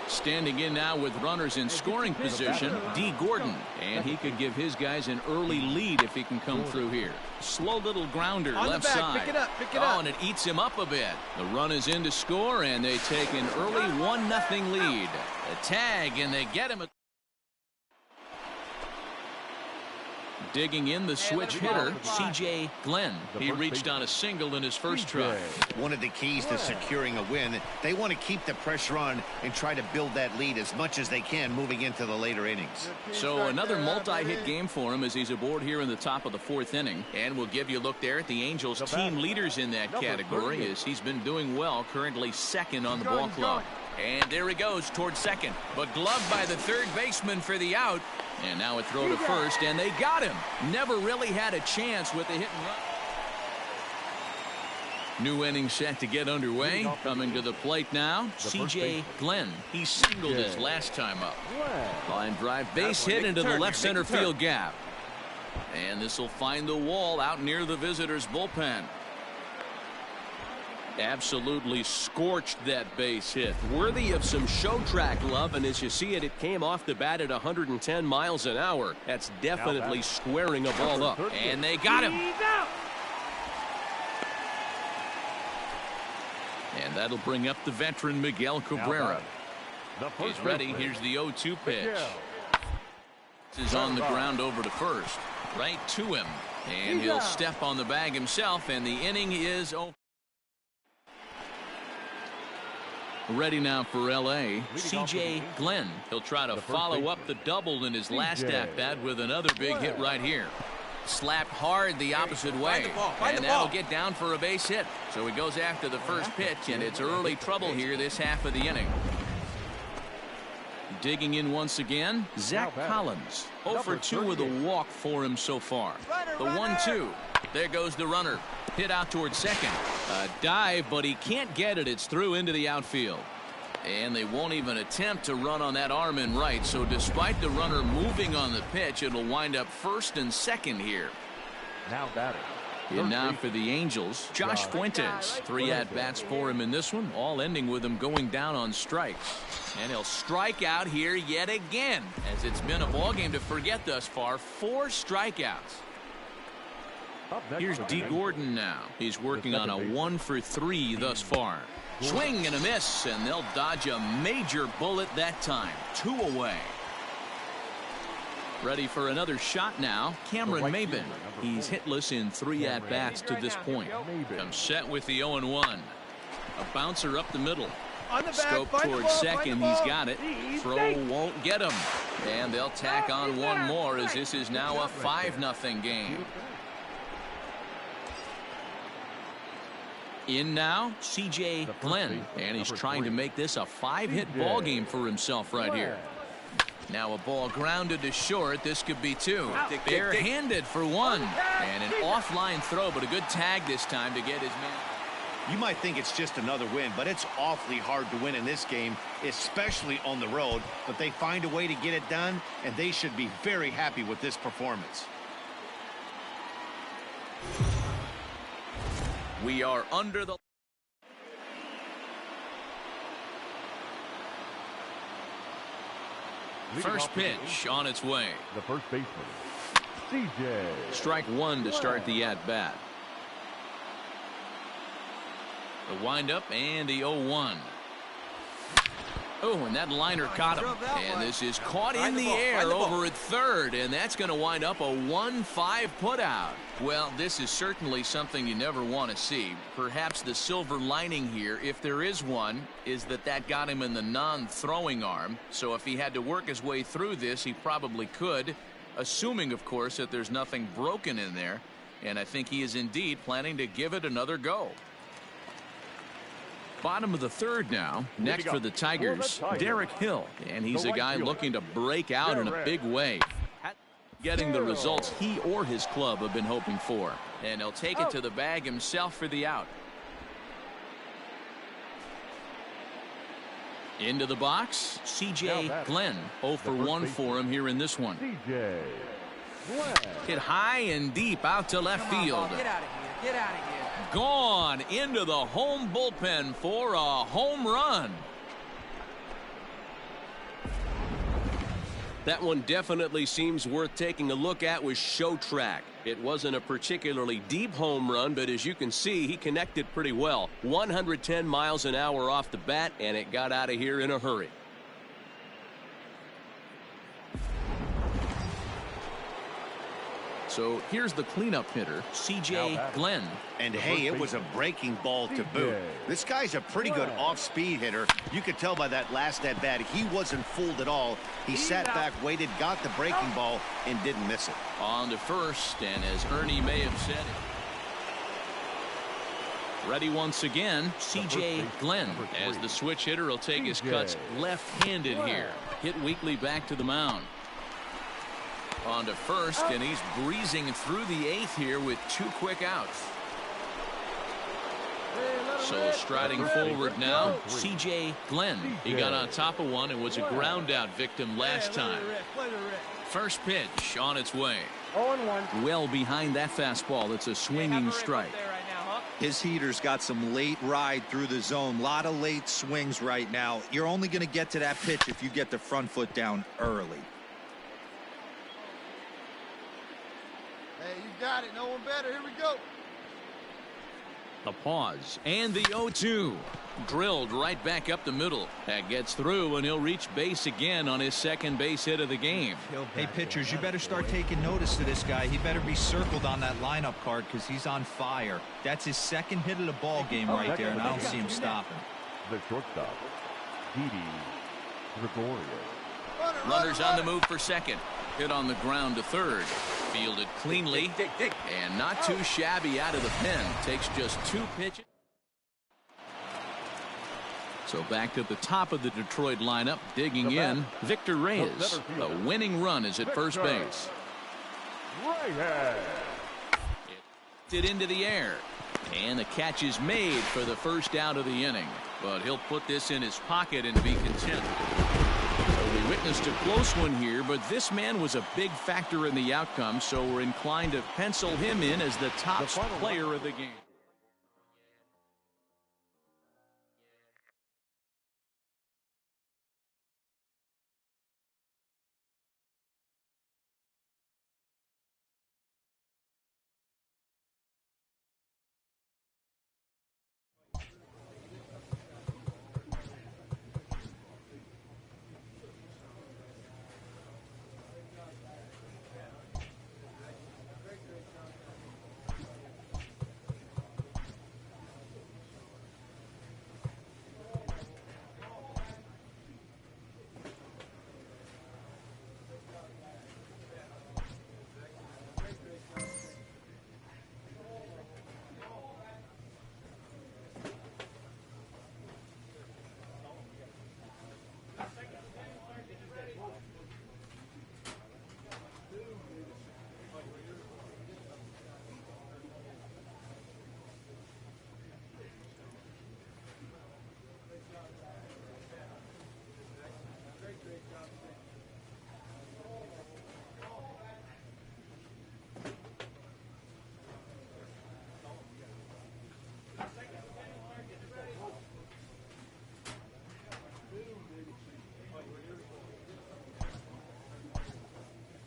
Standing in now with runners in scoring position, D. Gordon. And he could give his guys an early lead if he can come through here. Slow little grounder left side. Pick it up. Oh, and it eats him up a bit. The run is in to score, and they take an early 1-0 lead. A tag, and they get him. Digging in the switch hitter, C.J. Glenn. He reached on a single in his first try. One of the keys to securing a win, they want to keep the pressure on and try to build that lead as much as they can moving into the later innings. So another multi-hit game for him as he's aboard here in the top of the fourth inning. And we'll give you a look there at the Angels' team leaders in that category as he's been doing well, currently second on the ball club. And there he goes towards second, but gloved by the third baseman for the out. And now a throw to first, and they got him. Never really had a chance with the hit and run. New inning set to get underway. Coming to the plate now, C.J. Glenn. He singled his last time up. Line drive base hit into the left center field gap. And this will find the wall out near the visitors' bullpen. Absolutely scorched that base hit. Worthy of some show track love, and as you see it, it came off the bat at 110 miles an hour. That's definitely squaring a ball up. And they got him. And that'll bring up the veteran Miguel Cabrera. He's ready. Here's the 0-2 pitch. This is on the ground over to first. Right to him. And he'll step on the bag himself, and the inning is over. Ready now for L.A., C.J. Glenn. He'll try to follow up the double in his last at-bat with another big hit right here. Slapped hard the opposite way, and that'll get down for a base hit. So he goes after the first pitch, and it's early trouble here this half of the inning. Digging in once again, Zach Collins. 0 for 2 with a walk for him so far. The 1-2. There goes the runner. Hit out towards second. A dive, but he can't get it. It's through into the outfield. And they won't even attempt to run on that arm in right. So despite the runner moving on the pitch, it'll wind up first and second here. Now batting. In now for the Angels, Josh Fuentes. 3 at-bats for him in this one, all ending with him going down on strikes. And he'll strike out here yet again, as it's been a ball game to forget thus far. 4 strikeouts. Here's D. Gordon now. He's working on a 1 for 3 thus far. Swing and a miss, and they'll dodge a major bullet that time. 2 away. Ready for another shot now, Cameron Maybin. He's hitless in 3 at-bats to this point. Comes set with the 0-1. A bouncer up the middle. Scope towards second. He's got it. Throw won't get him. And they'll tack on one more as this is now a 5-0 game. In now, C.J. Glenn, and he's trying to make this a 5-hit ball game for himself right here. Now a ball grounded to short. This could be 2. Bare-handed for 1. And an offline throw, but a good tag this time to get his man. You might think it's just another win, but it's awfully hard to win in this game, especially on the road. But they find a way to get it done, and they should be very happy with this performance. We are under the first pitch on its way. The first baseman, C.J. Strike 1 to start the at-bat. The windup and the 0-1. Oh, and that liner caught him. And this is caught in the air over at third, and that's going to wind up a 1-5 putout. Well, this is certainly something you never want to see. Perhaps the silver lining here, if there is one, is that got him in the non-throwing arm. So if he had to work his way through this, he probably could, assuming, of course, that there's nothing broken in there. And I think he is indeed planning to give it another go. Bottom of the third now. Next for the Tigers, Derek Hill. And he's a guy looking to break out in a big way. Getting the results he or his club have been hoping for. And he'll take it to the bag himself for the out. Into the box, C.J. Glenn. 0 for 1 for him here in this one. C.J. Hit high and deep out to left field. Get out of here. Get out of here. Gone into the home bullpen for a home run. That one definitely seems worth taking a look at with show track. It wasn't a particularly deep home run, but as you can see, he connected pretty well. 110 miles an hour off the bat, and it got out of here in a hurry. So here's the cleanup hitter, C.J. Glenn. And hey, it was a breaking ball to boot. This guy's a pretty good off-speed hitter. You could tell by that last at-bat, he wasn't fooled at all. He sat back, waited, got the breaking ball, and didn't miss it. On to first, and as Ernie may have said, ready once again, C.J. Glenn, as the switch hitter will take his cuts left-handed here. Hit weakly back to the mound. On to first, and he's breezing through the 8th here with 2 quick outs. So striding forward now, C.J. Glenn. He got on top of one and was a ground out victim last time. First pitch on its way. Well behind that fastball. It's a swinging strike. His heater's got some late ride through the zone. A lot of late swings right now. You're only going to get to that pitch if you get the front foot down early. Hey, you got it. No one better. Here we go. The pause and the 0-2. Drilled right back up the middle. That gets through, and he'll reach base again on his second base hit of the game. Hey, pitchers, you better start taking notice of this guy. He better be circled on that lineup card because he's on fire. That's his second hit of the ball game right there, and I don't see him stopping. The shortstop, Didi Gregorius. Runners on the move for second. Hit on the ground to third. Fielded cleanly and not too shabby out of the pen. Takes just 2 pitches. So back to the top of the Detroit lineup, digging in, Victor Reyes. The winning run is at first base. It into the air. And the catch is made for the first out of the inning. But he'll put this in his pocket and be content. So we witnessed a close one here, but this man was a big factor in the outcome, so we're inclined to pencil him in as the top player of the game.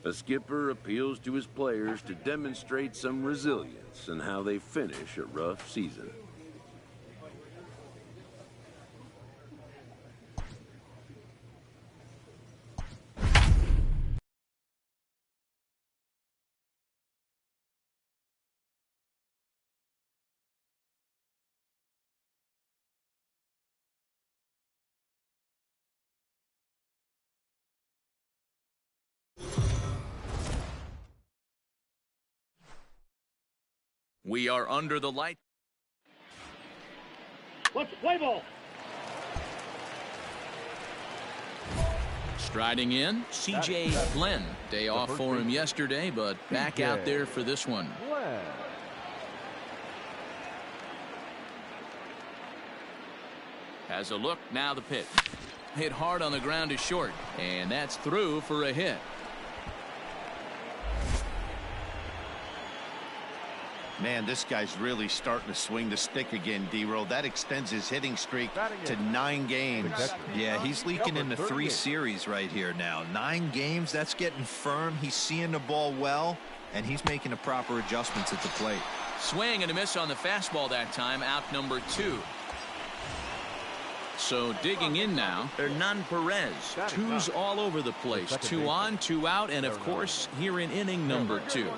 A skipper appeals to his players to demonstrate some resilience in how they finish a rough season. We are under the light. Let's play ball. Striding in, C.J. Glenn. Day off for him yesterday, but back out there for this one. Has a look, now the pitch. Hit hard on the ground to short, and that's through for a hit. Man, this guy's really starting to swing the stick again, D-Roll. That extends his hitting streak to 9 games. Yeah, he's leaking into 3 series right here now. 9 games, that's getting firm. He's seeing the ball well, and he's making the proper adjustments at the plate. Swing and a miss on the fastball that time, out number 2. So digging in now, Hernan Perez. 2s all over the place. 2 on, 2 out, and of course, here in inning number 2.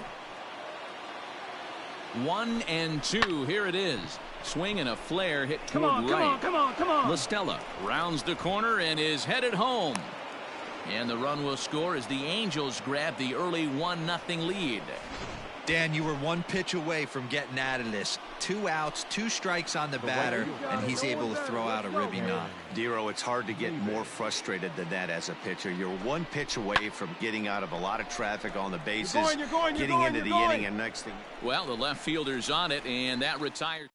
1-2. Here it is. Swing and a flare hit toward right. Come on. LaStella rounds the corner and is headed home. And the run will score as the Angels grab the early 1-0 lead. Dan, you were one pitch away from getting out of this. 2 outs, 2 strikes on the batter, and he's able to throw out a ribby knock. Dero, it's hard to get more frustrated than that as a pitcher. You're one pitch away from getting out of a lot of traffic on the bases, getting into the inning, and next thing. Well, the left fielder's on it, and that retires.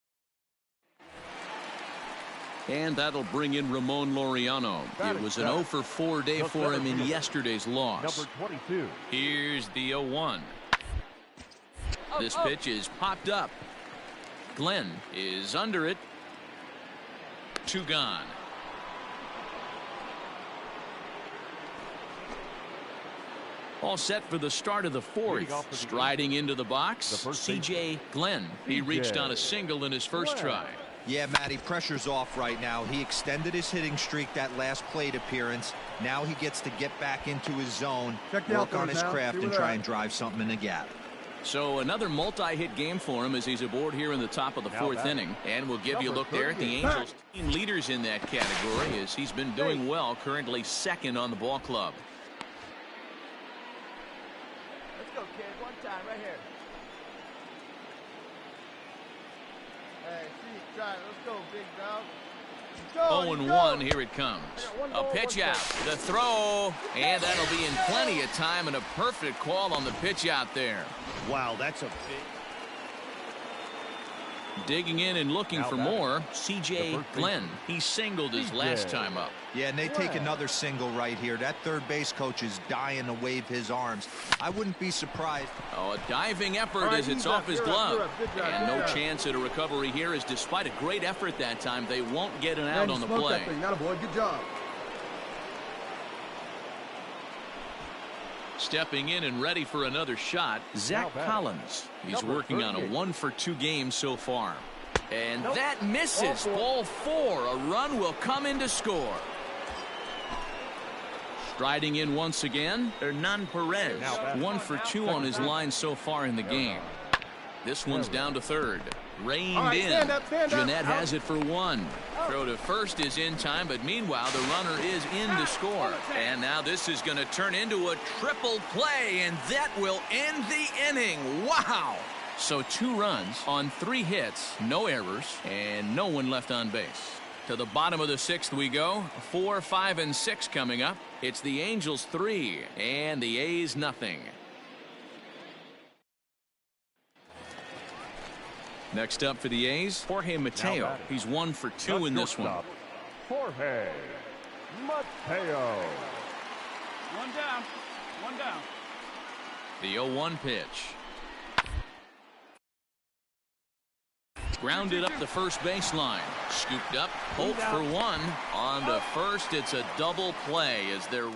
And that'll bring in Ramon Laureano. It was an 0-for-4 day for him in yesterday's loss. Number 22. Here's the 0-1. This pitch is popped up. Glenn is under it. 2 gone. All set for the start of the 4th. Striding into the box, C.J. Glenn. He reached on a single in his first try. Yeah, Matty, pressure's off right now. He extended his hitting streak that last plate appearance. Now he gets to get back into his zone, work on his craft, and try and drive something in the gap. So another multi-hit game for him as he's aboard here in the top of the 4th inning. And we'll give you a look there at the Angels' team leaders in that category as he's been doing well, currently 2nd on the ball club. Let's go, kid. One time, right here. Hey, see you try it. Let's go, big dog. 0-1, here it comes. A pitch out, the throw, and that'll be in plenty of time and a perfect call on the pitch out there. Wow, that's a big. Digging in and looking for more, C.J. Glenn. He singled his last time up. Yeah, and they take another single right here. That third base coach is dying to wave his arms. I wouldn't be surprised. Oh, a diving effort as it's off his glove. And no chance at a recovery here as despite a great effort that time, they won't get an out on the play. Good job. Stepping in and ready for another shot, Zach Collins. He's working on a 1-for-2 game so far. And that misses. Ball 4. A run will come in to score. Striding in once again, Hernan Perez. 1-for-2 on his line so far in the game. This one's down to 3rd. Reined in. Jeanette has it for 1. Throw to first is in time, but meanwhile the runner is in to score. And now this is going to turn into a triple play, and that will end the inning. Wow! So 2 runs on 3 hits, no errors, and no one left on base. To the bottom of the 6th we go. 4, 5, and 6 coming up. It's the Angels 3 and the A's nothing. Next up for the A's, Jorge Mateo. He's 1-for-2 in this one. Jorge Mateo. One down. The 0-1 pitch. Grounded up the first baseline. Scooped up. Holt for 1. On to first. It's a double play as they're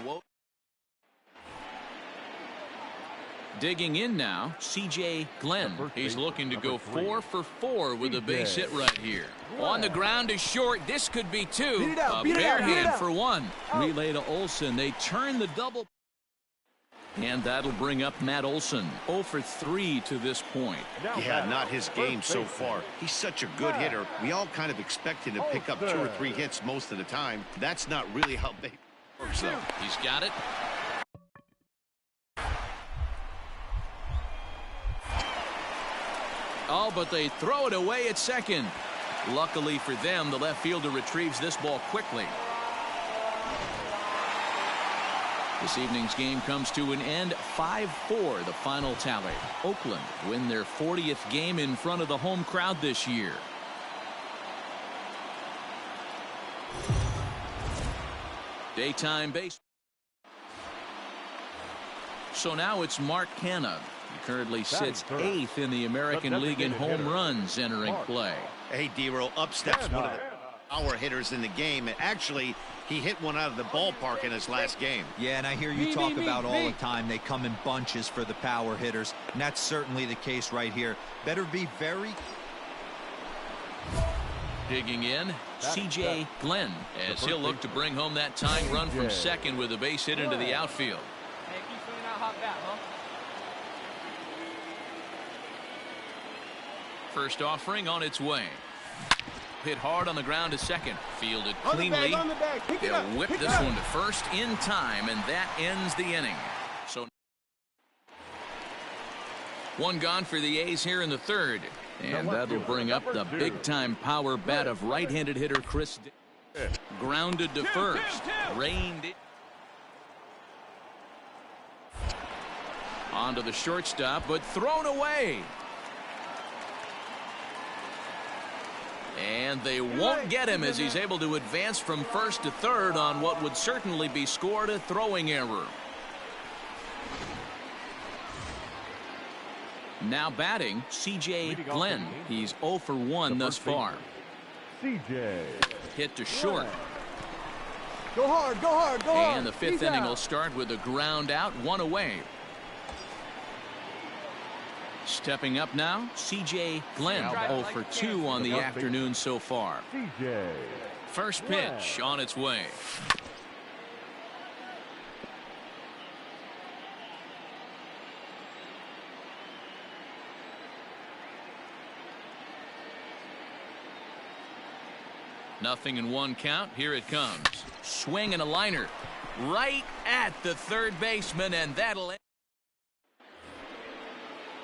digging in now, C.J. Glenn. He's looking to go 4-for-4 with a base hit right here. On the ground to short. This could be 2. A bare hand for 1. Relay to Olsen. They turn the double. And that'll bring up Matt Olson. 0-for-3 to this point. Yeah, not his game so far. He's such a good hitter. We all kind of expect him to pick up 2 or 3 hits most of the time. That's not really how they works though. He's got it. Oh, but they throw it away at second. Luckily for them, the left fielder retrieves this ball quickly. This evening's game comes to an end. 5-4 the final tally. Oakland win their 40th game in front of the home crowd this year. Daytime baseball. So now it's Mark Canha. He currently sits 8th in the American League in home runs entering play. Hey, Dero, up steps one of the power hitters in the game. And actually, he hit one out of the ballpark in his last game. Yeah, and I hear you talk about all the time they come in bunches for the power hitters, and that's certainly the case right here. Better be very... Digging in, C.J. Glenn, as he'll look to bring home that tying run from second with a base hit into the outfield. Hey, keep swinging out hot bat, huh? First offering on its way. Hit hard on the ground to second. Fielded cleanly. They'll whip this one to first in time, and that ends the inning. So one gone for the A's here in the third. And that'll bring up the big-time power bat of right-handed hitter Chris. Grounded to first. Reined it. Onto the shortstop, but thrown away. And they won't get him as he's able to advance from first to third on what would certainly be scored a throwing error. Now batting, C.J. Glenn. He's 0 for 1 thus far. C.J. Hit to short. Go hard, go hard, go hard. And the fifth inning will start with a ground out, one away. Stepping up now, C.J. Glenn, 0 for 2 on the afternoon so far. C.J. First pitch on its way. Nothing in one count. Here it comes. Swing and a liner. Right at the third baseman, and that'll end.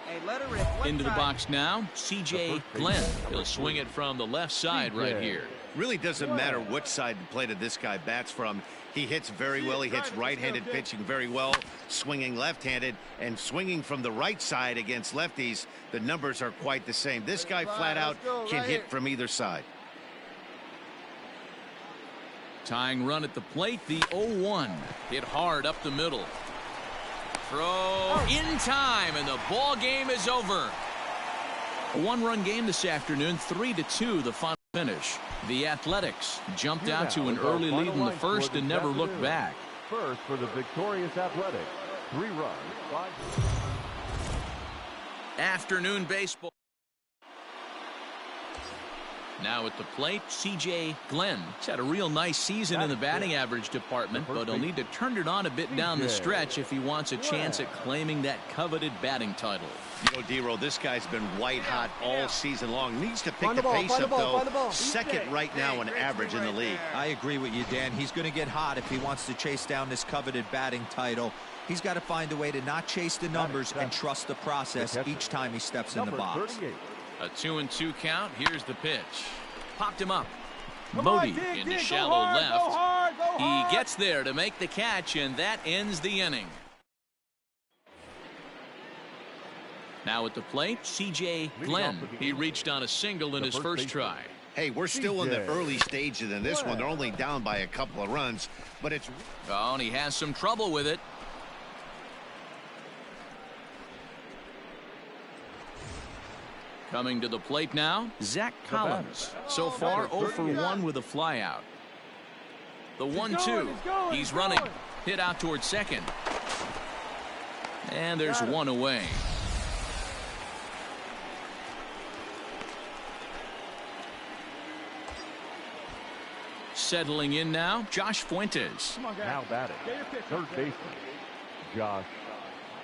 Hey, let her rip. Into the box now, C.J. Glenn. He'll swing it from the left side right here. Really doesn't matter which side of the plate this guy bats from. He hits very well. He hits right-handed pitching very well, swinging left-handed, and swinging from the right side against lefties. The numbers are quite the same. This guy flat out can hit from either side. Tying run at the plate, the 0-1. Hit hard up the middle. Throw in time, and the ball game is over. A one-run game this afternoon, 3-2 the final finish. The Athletics jumped out to an early lead in the first and never looked back. First for the victorious Athletics, 3 runs, 5. Afternoon baseball. Now at the plate, C.J. Glenn. He's had a real nice season in the batting average department, but he'll need to turn it on a bit down the stretch if he wants a chance at claiming that coveted batting title. You know, D-Roll, this guy's been white hot all season long. Needs to pick the pace up, though. Second right now in average in the league. I agree with you, Dan. He's going to get hot if he wants to chase down this coveted batting title. He's got to find a way to not chase the numbers and trust the process each time he steps in the box. A 2-2 count. Here's the pitch. Popped him up. Bodie into shallow left. He gets there to make the catch, and that ends the inning. Now at the plate, C.J. Glenn. He reached on a single in his first try. Hey, we're still in the early stages in this one. They're only down by a couple of runs, but it's... Oh, and he has some trouble with it. Coming to the plate now, Zach Collins. So far, 0 for 1 with a flyout. The 1-2. He's running. Hit out towards second. And there's one away. Settling in now, Josh Fuentes. Now batting, third baseman, Josh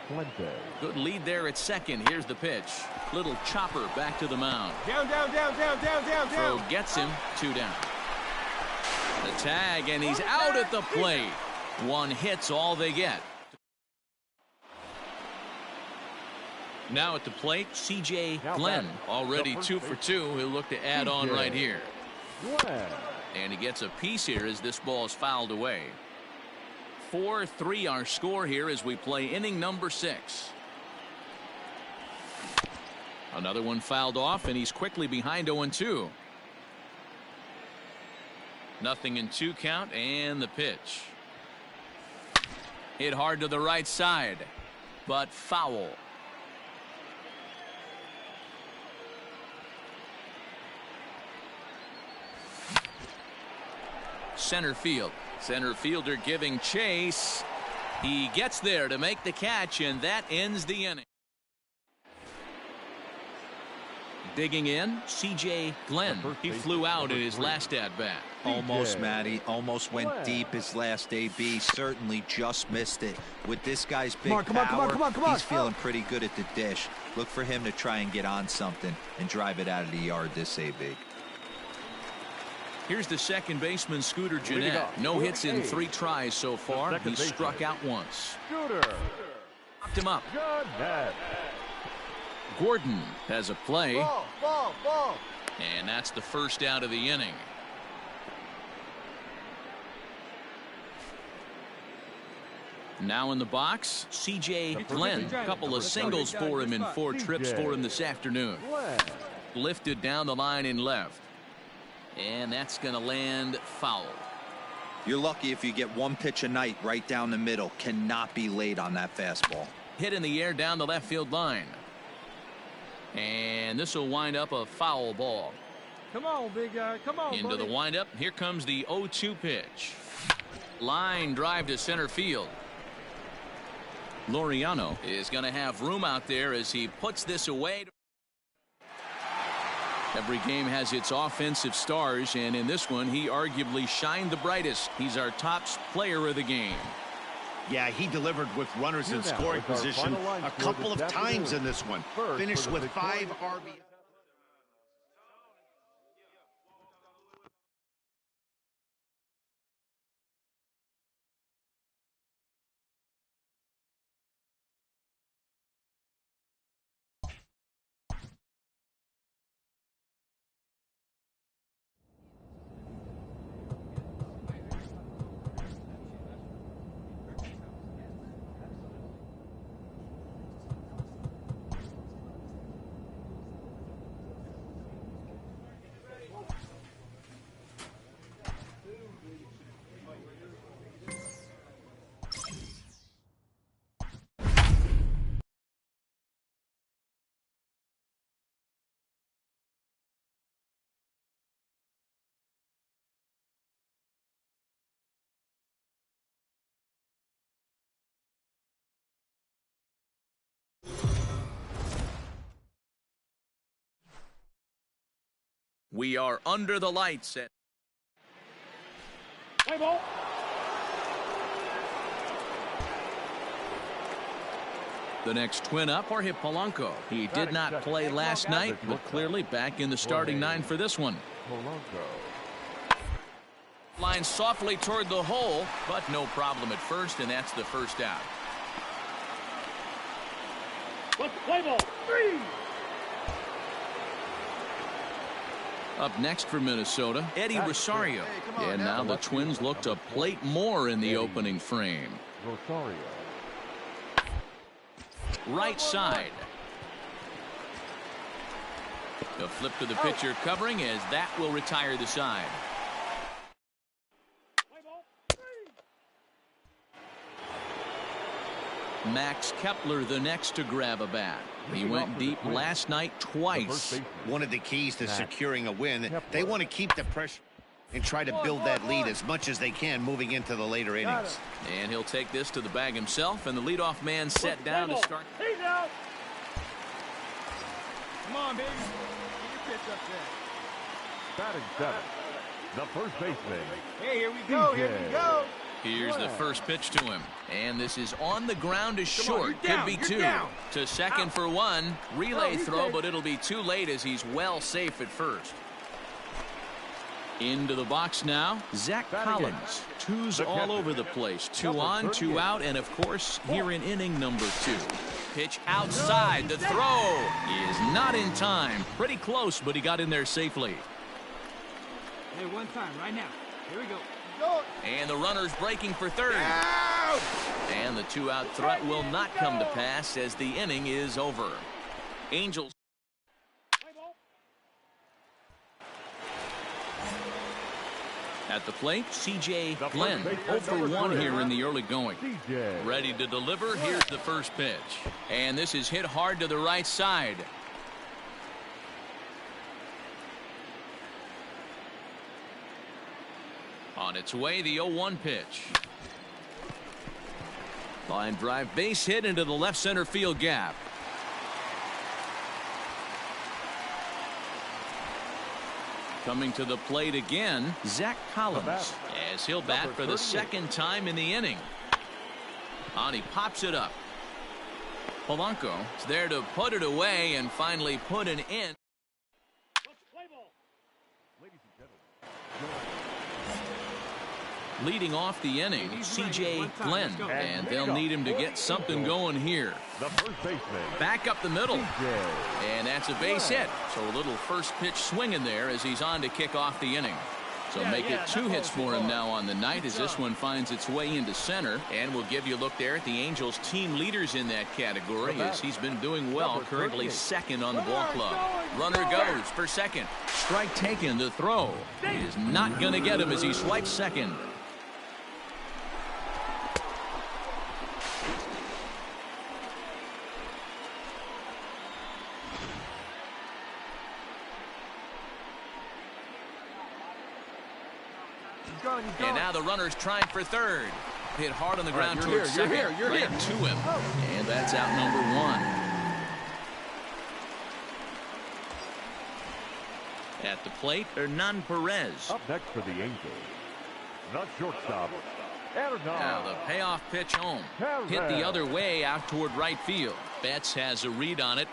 Fuentes. Good lead there at second. Here's the pitch. Little chopper back to the mound. Down. Throw gets him, 2 down. The tag, and he's out at the plate. One hit's all they get. Now at the plate, C.J. Glenn. Already 2 for 2. He'll look to add on right here. And he gets a piece here as this ball is fouled away. 4-3 our score here as we play inning number 6. Another one fouled off, and he's quickly behind 0-2. Nothing in 2 count, and the pitch. Hit hard to the right side, but foul. Center field. Center fielder giving chase. He gets there to make the catch, and that ends the inning. Digging in, C.J. Glenn. He flew out in his last at-bat. Almost, Matty. Almost went deep his last AB. Certainly just missed it. With this guy's big power, he's feeling pretty good at the dish. Look for him to try and get on something and drive it out of the yard this AB. Here's the second baseman, Scooter Gennett. No hits in 3 tries so far. He struck out once. Knocked him up. Gordon has a play. Ball. And that's the first out of the inning. Now in the box, C.J. Glenn. A couple of singles for him in 4 trips for him this afternoon. Lifted down the line in left. And that's going to land foul. You're lucky if you get 1 pitch a night right down the middle. Cannot be late on that fastball. Hit in the air down the left field line. And this will wind up a foul ball. Come on, big guy. Come on, Into the windup. Here comes the 0-2 pitch. Line drive to center field. Laureano is going to have room out there as he puts this away. Every game has its offensive stars, and in this one, he arguably shined the brightest. He's our top player of the game. Yeah, he delivered with runners in scoring position a couple of times in this one. Finished with 5 RBIs. We are under the lights at Play ball. the next twin up, Jorge Polanco. He did not play last night, but clearly back in the starting 9 for this one. Line softly toward the hole, but no problem at first, and that's the first out. Play ball. 3. Up next for Minnesota, Eddie Rosario. And now the Twins look to plate more in the opening frame. Right side. The flip to the pitcher covering as that will retire the side. Max Kepler the next to grab a bat. He went deep last night twice. One of the keys to securing a win, they want to keep the pressure and try to build that lead as much as they can moving into the later innings. And he'll take this to the bag himself, and the leadoff man set down to start. He's out. Come on, baby. Get your pitch up there. Batting 7, the first baseman. Hey, here we go. Here we go. Here's the first pitch to him. And this is on the ground to short. Could be 2. To second for 1. Relay throw, but it'll be too late as he's well safe at first. Into the box now, Zach Collins. 2's all over the place. 2 on, 2 out, and of course, here in inning number 2. Pitch outside. The throw is not in time. Pretty close, but he got in there safely. Hey, one time, right now. Here we go. And the runner's breaking for third. And the 2-out threat will not come to pass as the inning is over. Angels. At the plate, C.J. Glenn. 0 for 1 here in the early going. Ready to deliver. Here's the first pitch. And this is hit hard to the right side. On its way, the 0-1 pitch. Line drive, base hit into the left center field gap. Coming to the plate again, Zach Collins, as he'll bat for the second time in the inning. And he pops it up. Polanco is there to put it away and finally put an end. Leading off the inning, CJ Glenn, and they'll need him to get something going here. Back up the middle, and that's a base hit. So a little first pitch swinging there as he's on to kick off the inning. So make it 2 hits for him now on the night as this one finds its way into center. And we'll give you a look there at the Angels team leaders in that category as he's been doing well, currently second on the ball club. Runner goes for second. Strike taken. The throw is not going to get him as he swipes second. And now the runner's trying for third. Hit hard on the ground towards second. Right to him. And that's out number 1. At the plate, Hernan Perez. Up next for the Angels, not shortstop, now the payoff pitch home. Hit the other way out toward right field. Betts has a read on it.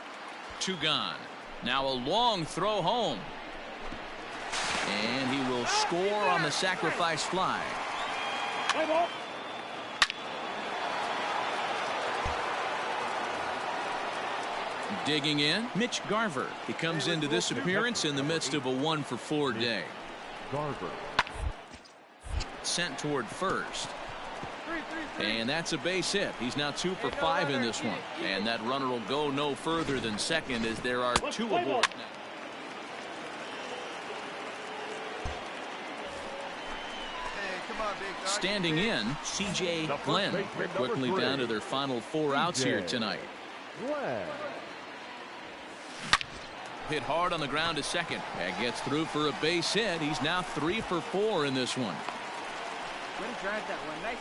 2 gone. Now a long throw home. And he will score on the sacrifice fly. Digging in, Mitch Garver. He comes into this appearance in the midst of a 1-for-4 day. Garver. Sent toward first. And that's a base hit. He's now 2 for 5 in this one. And that runner will go no further than second as there are 2 aboard now. Standing in, CJ Glenn. They're quickly down to their final 4 outs here tonight. Hit hard on the ground to second. That gets through for a base hit. He's now 3 for 4 in this one.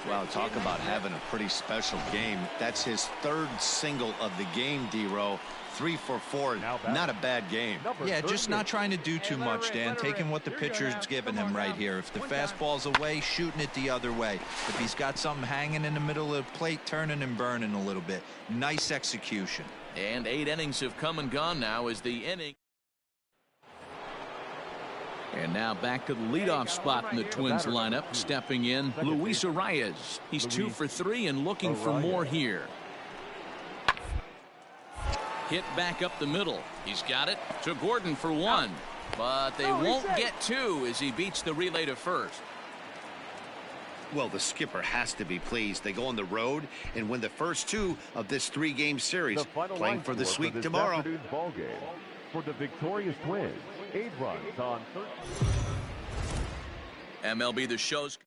Well, talk about having a pretty special game. That's his 3rd single of the game, D-Row. 3 for 4. Not a bad game. Yeah, just not trying to do too much, Dan. Taking what the pitcher's giving him right here. If the fastball's away, shooting it the other way. If he's got something hanging in the middle of the plate, turning and burning a little bit. Nice execution. And 8 innings have come and gone now as the inning. And now back to the leadoff spot in the Twins lineup. Stepping in, Luis Arias. He's 2 for 3 and looking for more here. Hit back up the middle. He's got it to Gordon for 1. But they won't get 2 as he beats the relay to first. Well, the skipper has to be pleased. They go on the road and win the first 2 of this 3-game series, playing for the sweep tomorrow. Ball game for the victorious Twins. 8 runs on 13. MLB The Show's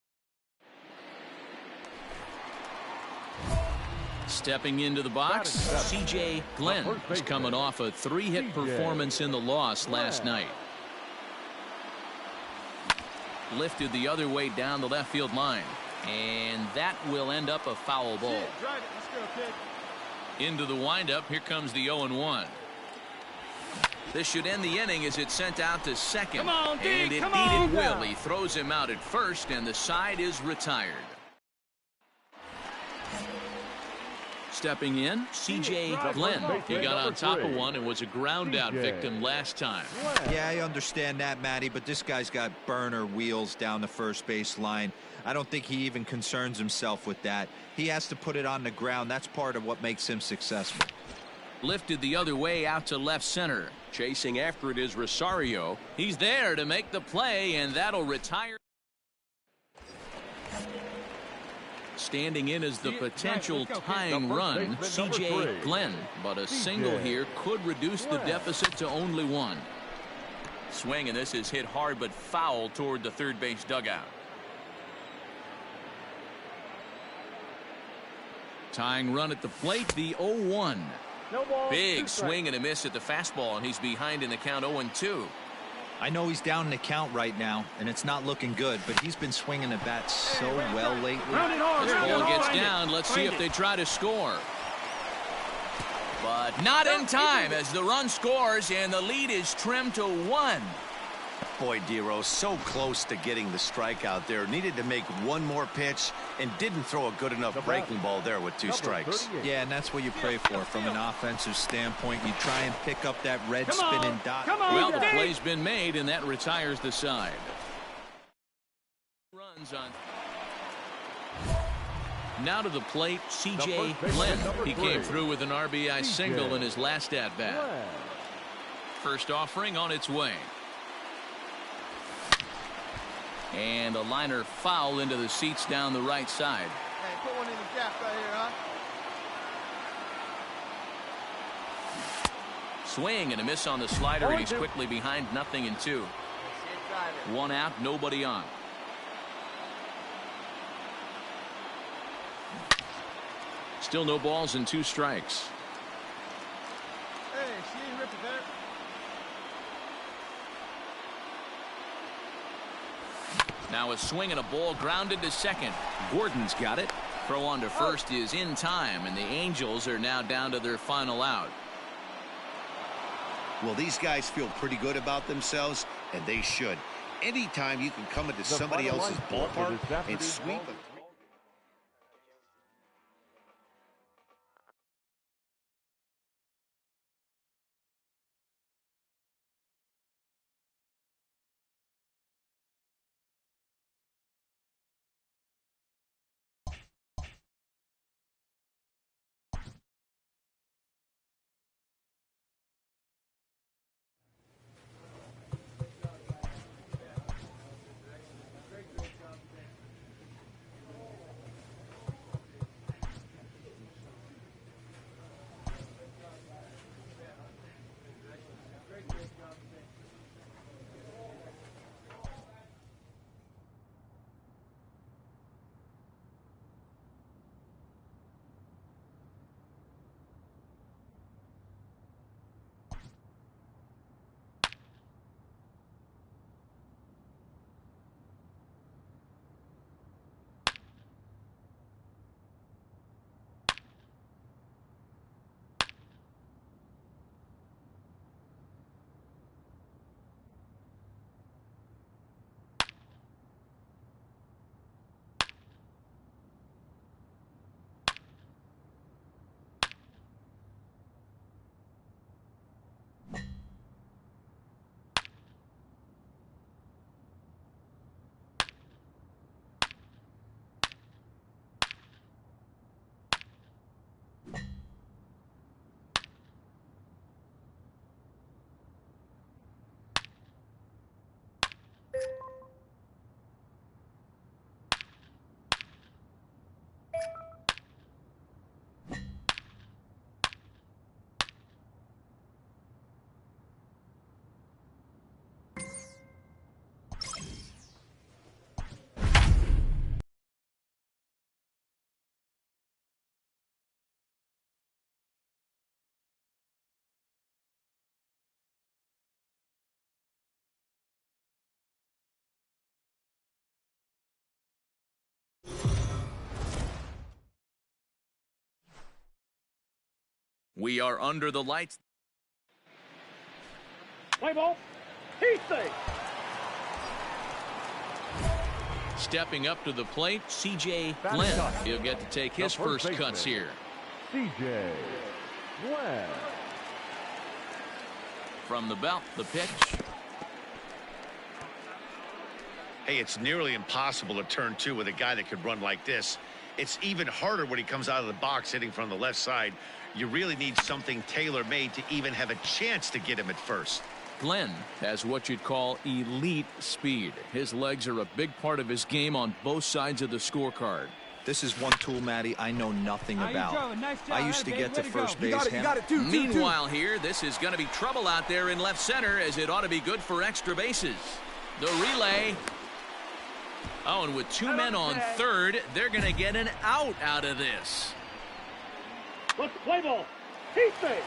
stepping into the box, CJ Glenn is coming off a 3-hit performance in the loss last night. Lifted the other way down the left field line, and that will end up a foul ball. Into the windup, here comes the 0-1. This should end the inning as it's sent out to second. Come on, D, and indeed it will. He throws him out at first, and the side is retired. Stepping in, CJ Glenn. He got on top of one and was a ground out victim last time. Yeah, I understand that, Matty, but this guy's got burner wheels down the first base line. I don't think he even concerns himself with that. He has to put it on the ground. That's part of what makes him successful. Lifted the other way out to left center. Chasing after it is Rosario. He's there to make the play, and that'll retire. Standing in as the potential tying run, CJ Glenn, but a single here could reduce the deficit to only 1. Swing, and this is hit hard but foul toward the third base dugout. Tying run at the plate, the 0-1. Big swing and a miss at the fastball, and he's behind in the count 0-2. I know he's down in the count right now, and it's not looking good, but he's been swinging the bat so well lately. This ball gets down. Let's see if they try to score. But not in time as the run scores, and the lead is trimmed to 1. Boy, Dero, so close to getting the strikeout there. Needed to make one more pitch and didn't throw a good enough breaking ball there with 2 strikes. Yeah, and that's what you pray for from an offensive standpoint. You try and pick up that red spinning dot. Well, the play's been made, and that retires the side. Runs on. Now to the plate, C.J. Glenn. He came through with an RBI single in his last at-bat. First offering on its way. And a liner foul into the seats down the right side. Hey, put one in the gap right here, huh? Swing and a miss on the slider, and he's quickly behind 0-2. 1 out, nobody on. Still no balls and 2 strikes. Hey, she ain't ripping that. Now a swing and a ball grounded to second. Gordon's got it. Throw on to first is in time, and the Angels are now down to their final out. Well, these guys feel pretty good about themselves, and they should. Anytime you can come into somebody else's ballpark and sweep them. We are under the lights. Play ball. He's safe. Stepping up to the plate, C.J. Glenn. He'll get to take his first cuts here. C.J. Glenn. From the belt, the pitch. Hey, it's nearly impossible to turn 2 with a guy that could run like this. It's even harder when he comes out of the box hitting from the left side. You really need something tailor-made to even have a chance to get him at first. Glenn has what you'd call elite speed. His legs are a big part of his game on both sides of the scorecard. This is one tool, Matty, I know nothing about. I used to get to first base. Meanwhile here, this is going to be trouble out there in left center, as it ought to be good for extra bases. The relay. Oh, and with 2 men on third, they're going to get an out of this. Let's play ball. He's safe.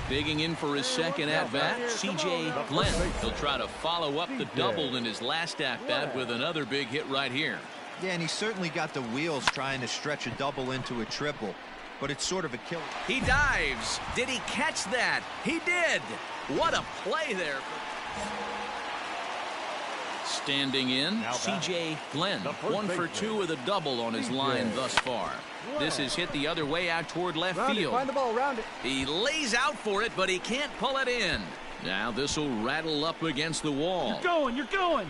Digging in for his second at-bat, C.J. Glenn. He'll try to follow up the double in his last at-bat with another big hit right here. Yeah, and he certainly got the wheels trying to stretch a double into a triple, but it's sort of a killer. He dives. Did he catch that? He did. What a play there. Standing in, C.J. Glenn, 1 for 2 with a double on his line thus far. This is hit the other way out toward left field. Find the ball, round it. He lays out for it, but he can't pull it in. Now this will rattle up against the wall. You're going.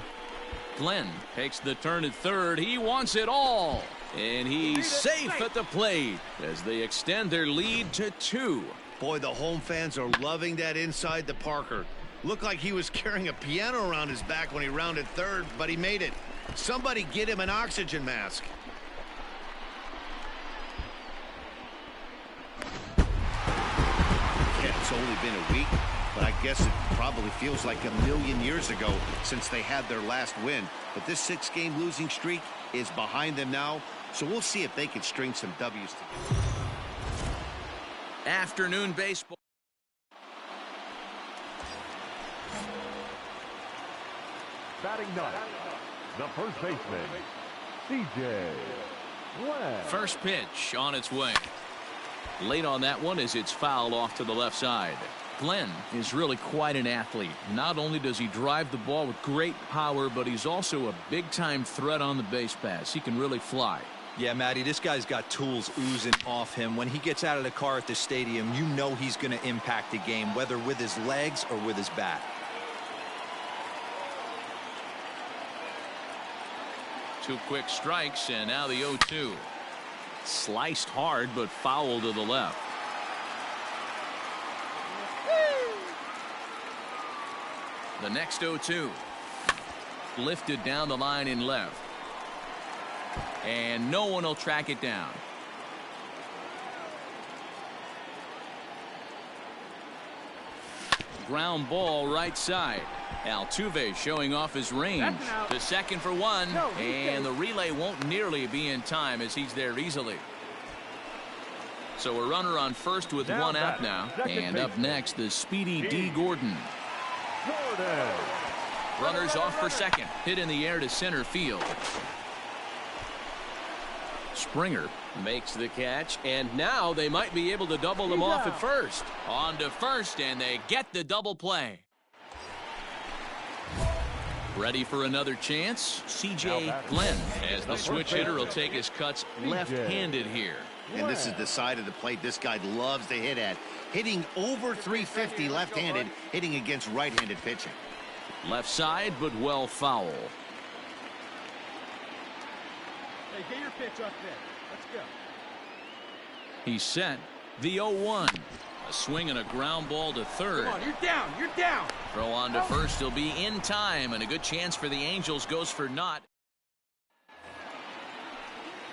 Glenn takes the turn at third. He wants it all. And he's safe at the plate as they extend their lead to 2. Boy, the home fans are loving that inside to Parker. Looked like he was carrying a piano around his back when he rounded third, but he made it. Somebody get him an oxygen mask. Yeah, it's only been a week, but I guess it probably feels like a million years ago since they had their last win. But this 6-game losing streak is behind them now, so we'll see if they can string some W's together. Afternoon baseball. Batting ninth, the first baseman, C.J. Glenn. First pitch on its way. Late on that one as it's fouled off to the left side. Glenn is really quite an athlete. Not only does he drive the ball with great power, but he's also a big-time threat on the base pass. He can really fly. Yeah, Matty, this guy's got tools oozing off him. When he gets out of the car at the stadium, you know he's going to impact the game, whether with his legs or with his bat. 2 quick strikes, and now the 0-2. Sliced hard, but foul to the left. The next 0-2. Lifted down the line in left. And no one will track it down. Ground ball right side. Altuve showing off his range. To second for 1. And the relay won't nearly be in time as he's there easily. So a runner on first with 1 out now. And up next, the speedy D. Gordon. Runners off for second. Hit in the air to center field. Springer makes the catch, and now they might be able to double them off at first. On to first, and they get the double play. Ready for another chance? C.J. Glenn, as the switch hitter will take his cuts left-handed here. And this is the side of the plate this guy loves to hit at. Hitting over 350 left-handed, hitting against right-handed pitching. Left side, but well foul. Hey, get your pitch up there. Let's go. He's set. The 0-1. A swing and a ground ball to third. Come on, you're down. You're down. Throw on to first. He'll be in time, and a good chance for the Angels goes for naught.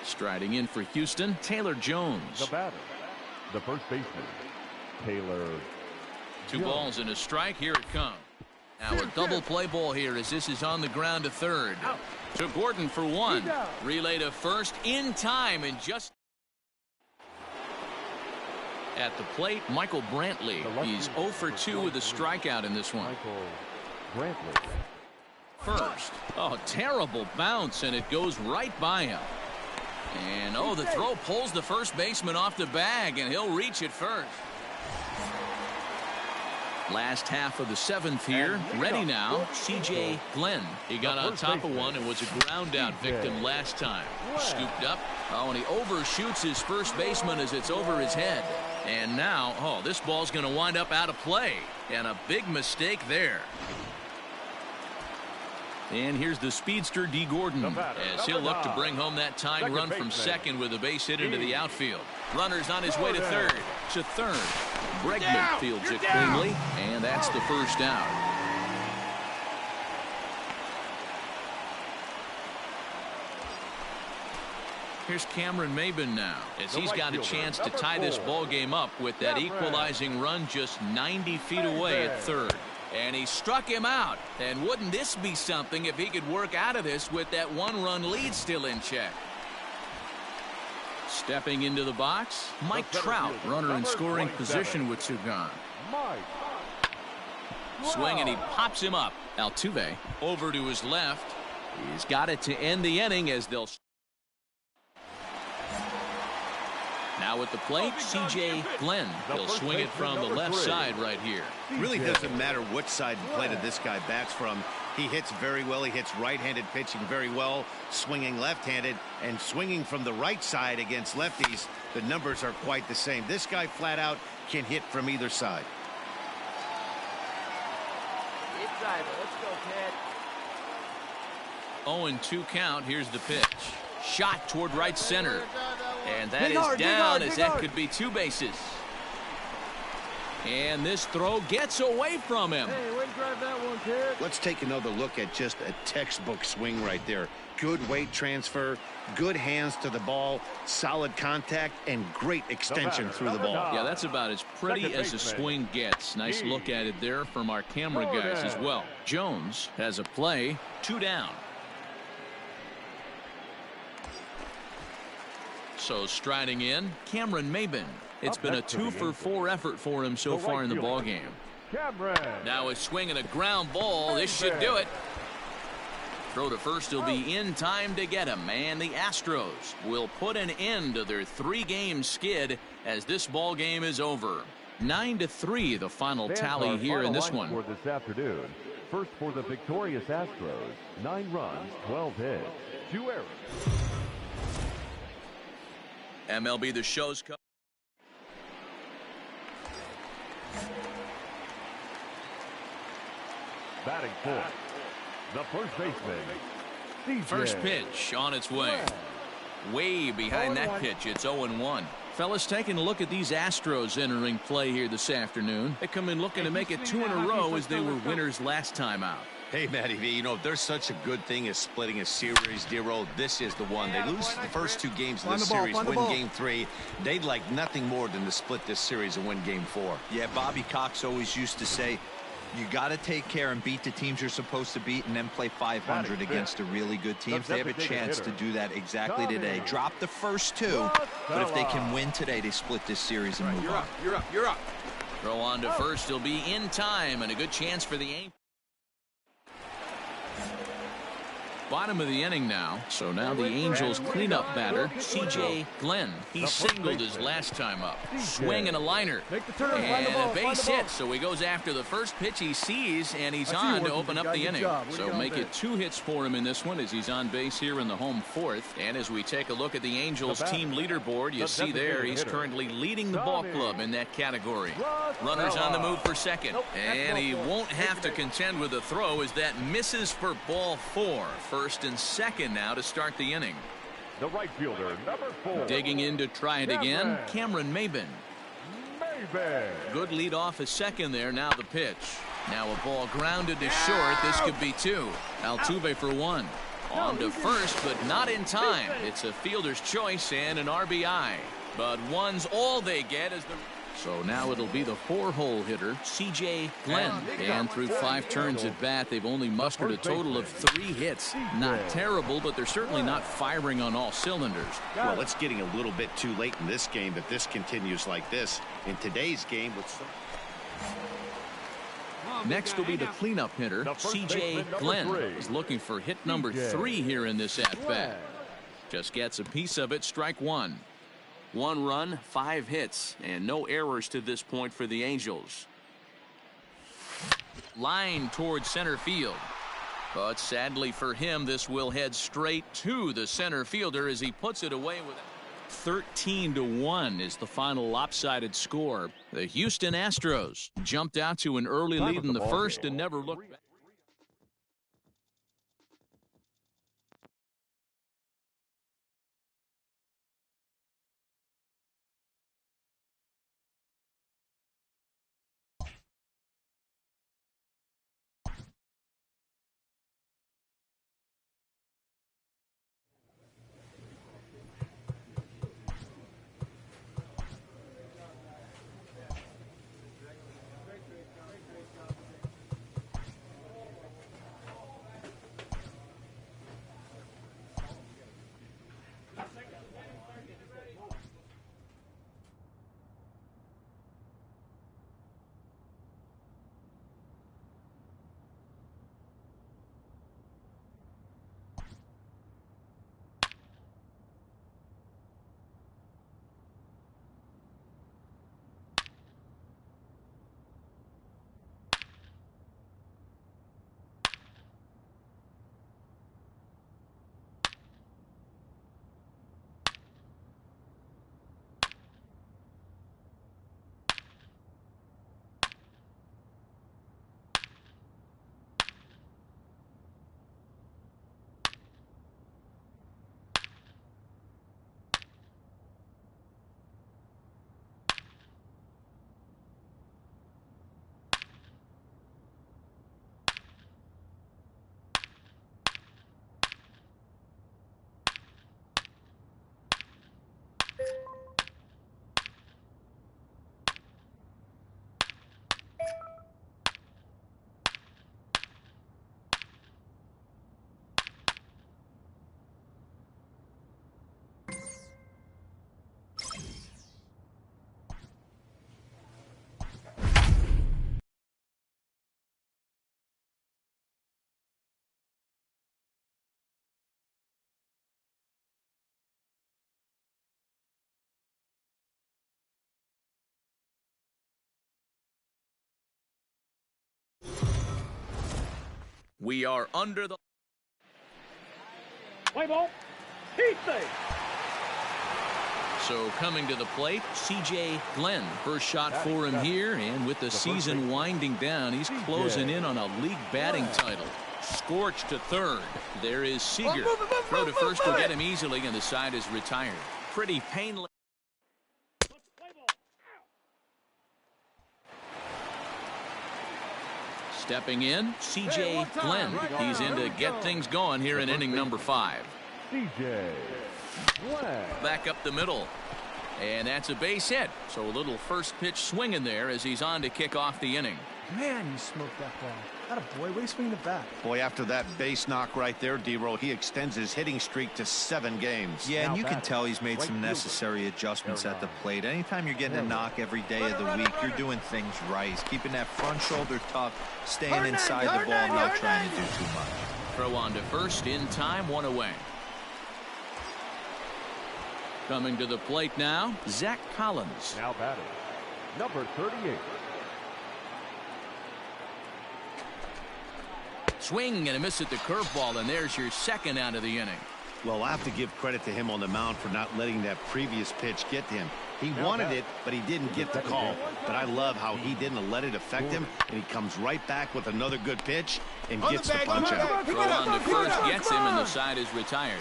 Striding in for Houston, Taylor Jones. The batter, the first baseman, Taylor. 2 balls and a strike. Here it comes. Now a double play ball here as this is on the ground to third. To Gordon for 1. Relay to first in time, and just at the plate, Michael Brantley. He's 0 for 2 with a strikeout in this one. First. Oh, terrible bounce, and it goes right by him. And oh, the throw pulls the first baseman off the bag, and he'll reach it first. Last half of the 7th here. Ready now, C.J. Glenn. He got on top of one and was a ground out victim last time. Scooped up. Oh, and he overshoots his first baseman as it's over his head. And now, oh, this ball's going to wind up out of play. And a big mistake there. And here's the speedster D. Gordon as he'll look to bring home that tying run from second with a base hit into the outfield. Runner's on his way to third. Bregman fields it cleanly, and that's the first out. Here's Cameron Maybin now as he's got a chance to tie this ball game up with that equalizing run just 90 feet away at third. And he struck him out. And wouldn't this be something if he could work out of this with that 1-run lead still in check? Stepping into the box, Mike Trout, runner in scoring position with 2 gone. Swing, and he pops him up. Altuve over to his left. He's got it to end the inning as they'll. Now at the plate, C.J. Glenn. He'll swing it from the left side right here. Really doesn't matter which side of the plate this guy bats from. He hits very well. He hits right-handed pitching very well, swinging left-handed, and swinging from the right side against lefties. The numbers are quite the same. This guy flat out can hit from either side. Keep driving. Let's go, Ted. 0-2 count. Here's the pitch. Shot toward right center. And that is down as that could be two bases. And this throw gets away from him. Hey, way to drive that one, kid. Let's take another look at just a textbook swing right there. Good weight transfer, good hands to the ball, solid contact, and great extension through the ball. Yeah, that's about as pretty as a swing gets. Nice look at it there from our camera guys as well. Jones has a play, 2 down. So striding in, Cameron Maben. It's been a 2-for-4 effort for him so far in the ballgame. Now a swing and a ground ball. This should do it. Throw to first will be in time to get him. And the Astros will put an end to their 3-game skid as this ballgame is over. 9-3 the final tally here in this one. For this afternoon. First for the victorious Astros. 9 runs, 12 hits, 2 errors. MLB The Show's coach. Batting fourth, the first baseman. First pitch on its way. Way behind that pitch. It's 0-1. Fellas, taking a look at these Astros entering play here this afternoon. They come in looking to make it 2 in a row as they were winners last time out. Hey, Matty V, you know, if there's such a good thing as splitting a series, Dero, this is the one. They lose the first 2 games of this series, win Game 3. They'd like nothing more than to split this series and win Game 4. Yeah, Bobby Cox always used to say, you got to take care and beat the teams you're supposed to beat and then play 500 against a really good team. They have a chance to do that exactly today. Drop the first 2, but if they can win today, they split this series and move on. You're up. Throw on to first. He'll be in time and a good chance for the Angels. Bottom of the inning now. So now the Angels cleanup batter, C.J. Glenn. He singled his last time up. Swing and a liner. And a base hit. So he goes after the first pitch he sees, and he's on to open up the inning. So make it 2 hits for him in this one as he's on base here in the home 4th. And as we take a look at the Angels team leaderboard, you see there he's currently leading the ball club in that category. Runners on the move for second. And he won't have to contend with a throw as that misses for ball 4. First and second now to start the inning. The right fielder, number 4. Digging in to try it again, Cameron Maben. Good lead off at second there. Now the pitch. Now a ball grounded to short. This could be 2. Altuve for 1. On to first, but not in time. It's a fielder's choice and an RBI. But 1's all they get as the... So now it'll be the 4-hole hitter, C.J. Glenn. And through 5 turns at bat, they've only mustered a total of 3 hits. Not terrible, but they're certainly not firing on all cylinders. Well, it's getting a little bit too late in this game if this continues like this. In today's game, Next will be the cleanup hitter, C.J. Glenn. Is looking for hit number 3 here in this at-bat. Just gets a piece of it, strike 1. 1 run, 5 hits, and no errors to this point for the Angels. Line towards center field. But sadly for him, this will head straight to the center fielder as he puts it away with 13-1 is the final lopsided score. The Houston Astros jumped out to an early lead in the first and never looked back. We are under the... Play ball. Heat thing. So coming to the plate, C.J. Glenn. First shot for him here, and with the season winding down, he's closing in on a league batting title. Scorched to third. There is Seager. Throw to first will get him easily, and the side is retired. Pretty painless. Stepping in, C.J. Glenn. He's in to get things going here in inning number 5. C.J. Glenn. Back up the middle. And that's a base hit. So a little first pitch swinging there as he's on to kick off the inning. Man, you smoked that ball. Attaboy, way to swing the bat. Boy, after that base knock right there, D-Roll, he extends his hitting streak to 7 games. Yeah, and you can tell he's made some necessary adjustments at the plate. Anytime you're getting a knock every day of the week, you're doing things right. He's keeping that front shoulder tucked, staying inside the ball, not trying to do too much. Throw on to first in time, 1 away. Coming to the plate now, Zach Collins. Now batting, number 38. Swing and a miss at the curveball, and there's your second out of the inning. Well, I have to give credit to him on the mound for not letting that previous pitch get to him. He wanted it, but he didn't get the call. But I love how he didn't let it affect him, and he comes right back with another good pitch and gets the punch out. Throw on to first gets him, and the side is retired.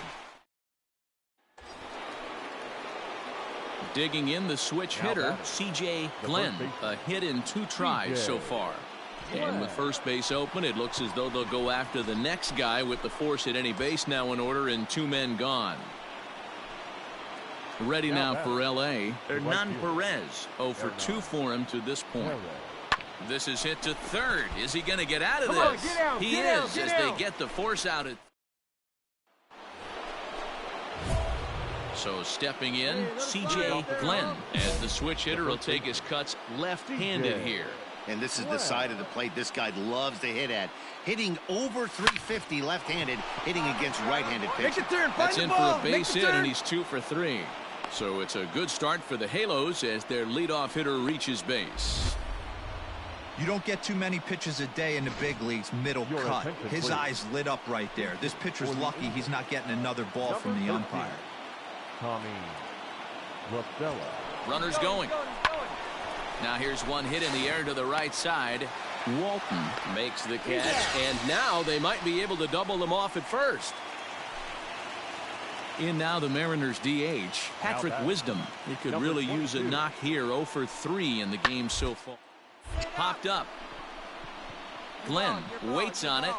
Digging in the switch hitter, C.J. Glenn. A hit in 2 tries so far. And with first base open, it looks as though they'll go after the next guy with the force at any base now in order and 2 men gone. Ready now for L.A. Hernan Perez. 0 for 2 for him to this point. This is hit to third. Is he going to get out of this? He is as they get the force out. So stepping in, C.J. Glenn, as the switch hitter will take his cuts left-handed here. And this is the side of the plate this guy loves to hit at. Hitting over 350 left-handed, hitting against right-handed pitchers. That's in for a base hit, and he's 2 for 3. So it's a good start for the Halos as their leadoff hitter reaches base. You don't get too many pitches a day in the big leagues, middle cut. His eyes lit up right there. This pitcher's lucky he's not getting another ball from the umpire. Tommy Lafella. Runners going. Now here's one hit in the air to the right side. Walton makes the catch, and now they might be able to double them off at first. In now the Mariners DH, Patrick Wisdom. He could really use a knock here. 0 for 3 in the game so far. Popped up. Glenn waits on it.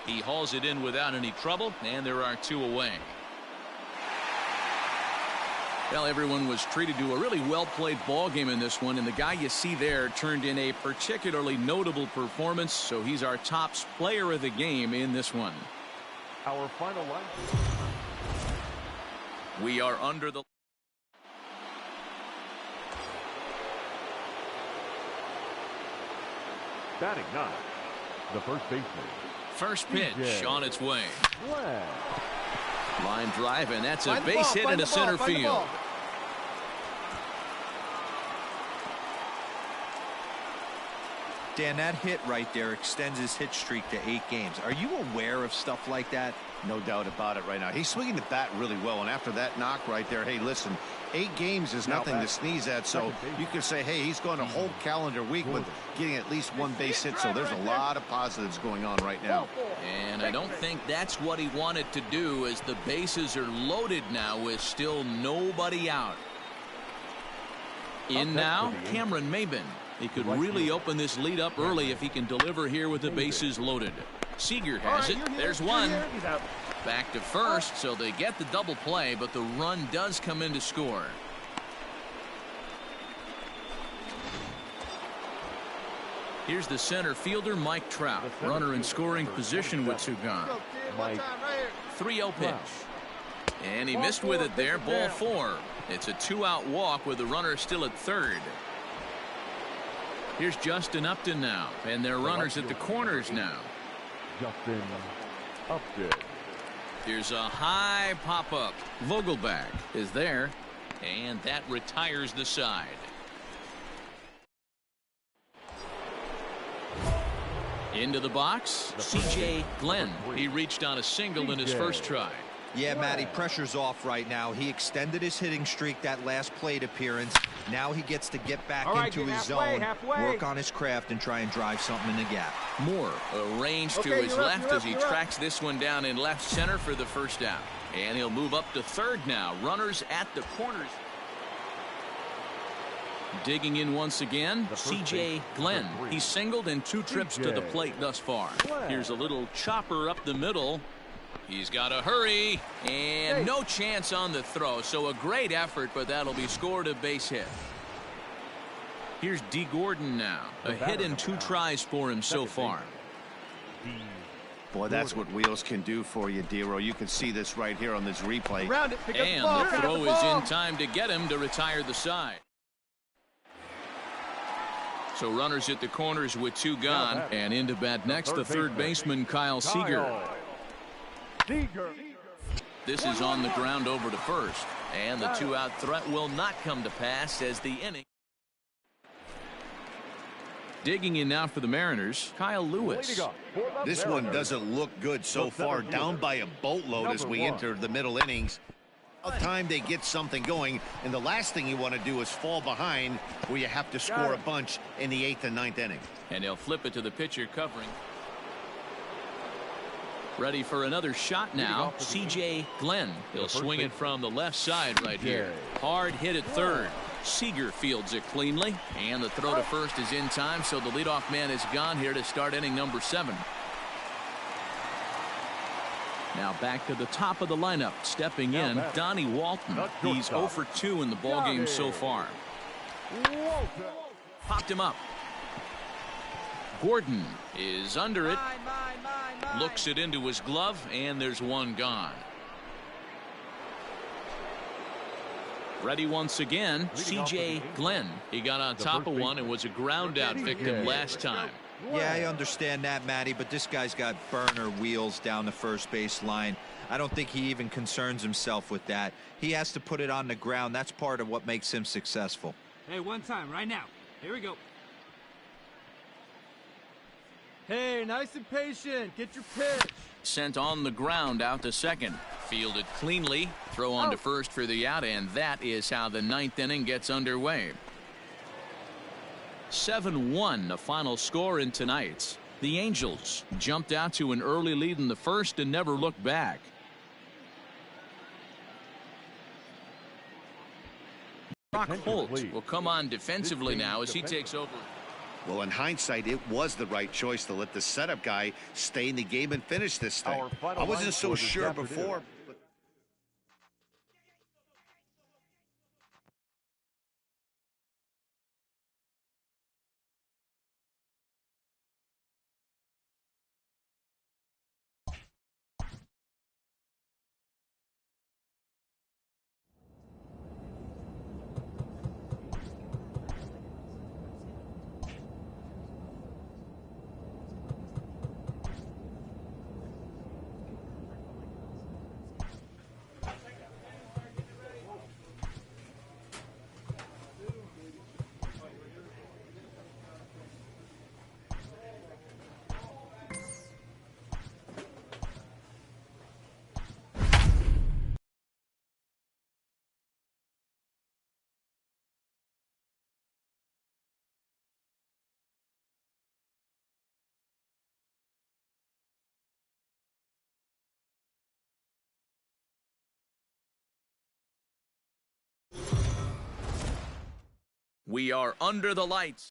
He hauls it in without any trouble, and there are 2 away. Well, everyone was treated to a really well-played ball game in this one, and the guy you see there turned in a particularly notable performance, so he's our top player of the game in this one. Our final line. We are under the... Batting 9, the first baseman. First pitch on its way. Glenn. Line drive, and that's a base hit into center field. Dan, that hit right there extends his hit streak to 8 games. Are you aware of stuff like that? No doubt about it right now. He's swinging the bat really well, and after that knock right there, hey, listen, 8 games is nothing to sneeze at, so you could say, hey, he's going a whole calendar week with getting at least 1 base hit, so there's a lot of positives going on right now. And I don't think that's what he wanted to do, as the bases are loaded now with still nobody out. In now, Cameron Maben. He could really open this lead up early if he can deliver here with the bases loaded. Seager has it. There's one. Back to first, so they get the double play, but the run does come in to score. Here's the center fielder, Mike Trout. Runner in scoring position with 2 gone. 3-0 pitch. And he missed with it there. Ball 4. It's a 2-out walk with the runner still at third. Here's Justin Upton now, and their runners at the corners now. Justin Upton. Here's a high pop-up. Vogelback is there, and that retires the side. Into the box, C.J. Glenn. He reached on a single in his first try. Yeah, Matty, pressure's off right now. He extended his hitting streak that last plate appearance. Now he gets to get back into his zone, work on his craft, and try and drive something in the gap. Moore arranged to his left as he tracks this one down in left center for the first out. And he'll move up to third now. Runners at the corners. Digging in once again, C.J. Glenn. He's singled in 2 trips to the plate thus far. Here's a little chopper up the middle. He's got to hurry, and no chance on the throw. So a great effort, but that'll be scored a base hit. Here's D. Gordon now. A hit in 2 tries for him so far. Boy, that's what wheels can do for you, Dero. You can see this right here on this replay. And the throw is in time to get him to retire the side. So runners at the corners with 2 gone, and into bat next, the third baseman, Kyle Seager. This is on the ground over to first, and the 2-out threat will not come to pass as the inning. Digging in now for the Mariners, Kyle Lewis. This one doesn't look good so far, down by a boatload as we enter the middle innings. About time they get something going, and the last thing you want to do is fall behind where you have to score a bunch in the 8th and 9th inning. And he'll flip it to the pitcher covering. Ready for another shot now, C.J. Glenn. He'll swing it from the left side right here. Hard hit at third. Seager fields it cleanly, and the throw to first is in time, so the leadoff man is gone here to start inning number 7. Now back to the top of the lineup, stepping in, Donnie Walton. He's 0 for 2 in the ballgame so far. Popped him up. Gordon is under it. Looks it into his glove, and there's one gone. Ready once again, C.J. Glenn. He got on top of one and was a ground out victim last time. Yeah, I understand that, Matty, but this guy's got burner wheels down the first base line. I don't think he even concerns himself with that. He has to put it on the ground. That's part of what makes him successful. Hey, one time, right now. Here we go. Hey, nice and patient. Get your pitch. Sent on the ground out to second. Fielded cleanly. Throw on to first for the out, and that is how the 9th inning gets underway. 7-1 the final score in tonight's. The Angels jumped out to an early lead in the first and never looked back. Brock Holt will come on defensively now as he takes over. Well, in hindsight, it was the right choice to let the setup guy stay in the game and finish this thing. I wasn't so sure before. We are under the lights.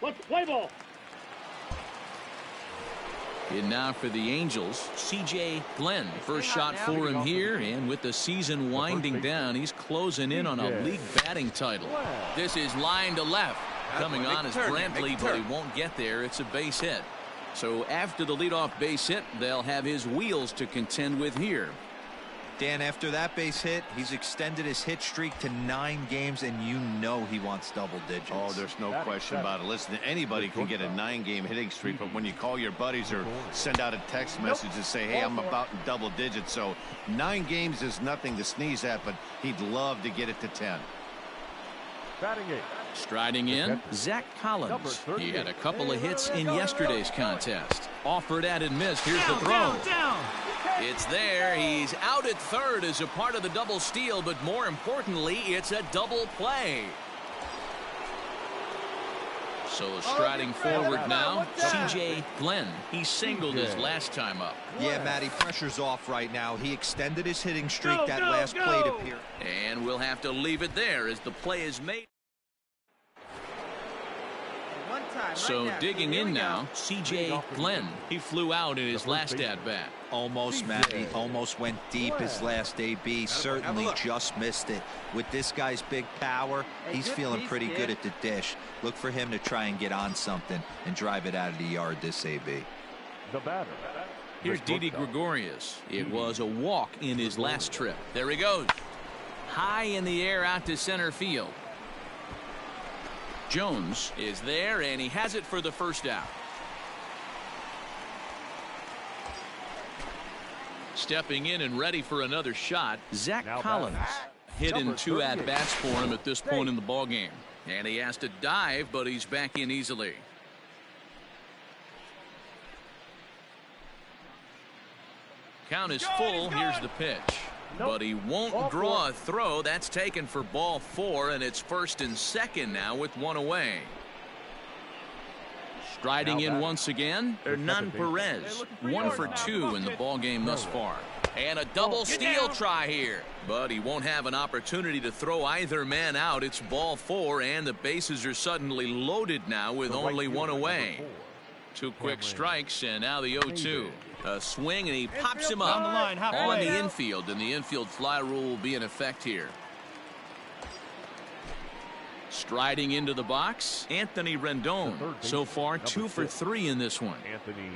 Let's play ball. And now for the Angels, C.J. Glenn. First shot for him here, and with the season winding down, he's closing in on a league batting title. This is line to left. Coming on is Brantley, but he won't get there. It's a base hit. So after the leadoff base hit, they'll have his wheels to contend with here. Dan, after that base hit, he's extended his hit streak to 9 games, and you know he wants double digits. Oh, there's no question about it. Listen, anybody can get a 9-game hitting streak, but when you call your buddies or send out a text message and say, hey, I'm about in double digits, so 9 games is nothing to sneeze at, but he'd love to get it to 10. Batting eight. Striding in, Zach Collins. He had a couple of hits in yesterday's contest. Offered at and missed. Here's the throw. It's there. He's out at third as a part of the double steal, but more importantly, it's a double play. So striding forward now, C.J. Glenn. He singled his last time up. Yeah, Matty, pressure's off right now. He extended his hitting streak that last plate appeared. And we'll have to leave it there as the play is made. So digging in now, C.J. Glenn. He flew out in his last at-bat. Almost, Matty. Almost went deep his last AB. Certainly just missed it. With this guy's big power, he's feeling pretty good at the dish. Look for him to try and get on something and drive it out of the yard this AB. The batter. Here's Didi Gregorius. It was a walk in his last trip. There he goes. High in the air out to center field. Jones is there, and he has it for the first out. Stepping in and ready for another shot, Zach Collins. Hit in 2 at-bats for him at this point in the ballgame. And he has to dive, but he's back in easily. Count is full. Here's the pitch. But he won't draw a throw. That's taken for ball 4, and it's first and second now with 1 away. Striding in once again, Hernan Perez. 1 for 2 in the ballgame thus far. And a double steal try here. But he won't have an opportunity to throw either man out. It's ball 4, and the bases are suddenly loaded now with only 1 away. 2 quick strikes, and now the 0-2. A swing, and he pops him up on the infield, and the infield fly rule will be in effect here. Striding into the box, Anthony Rendon. So far, 2 for 3 in this one. Anthony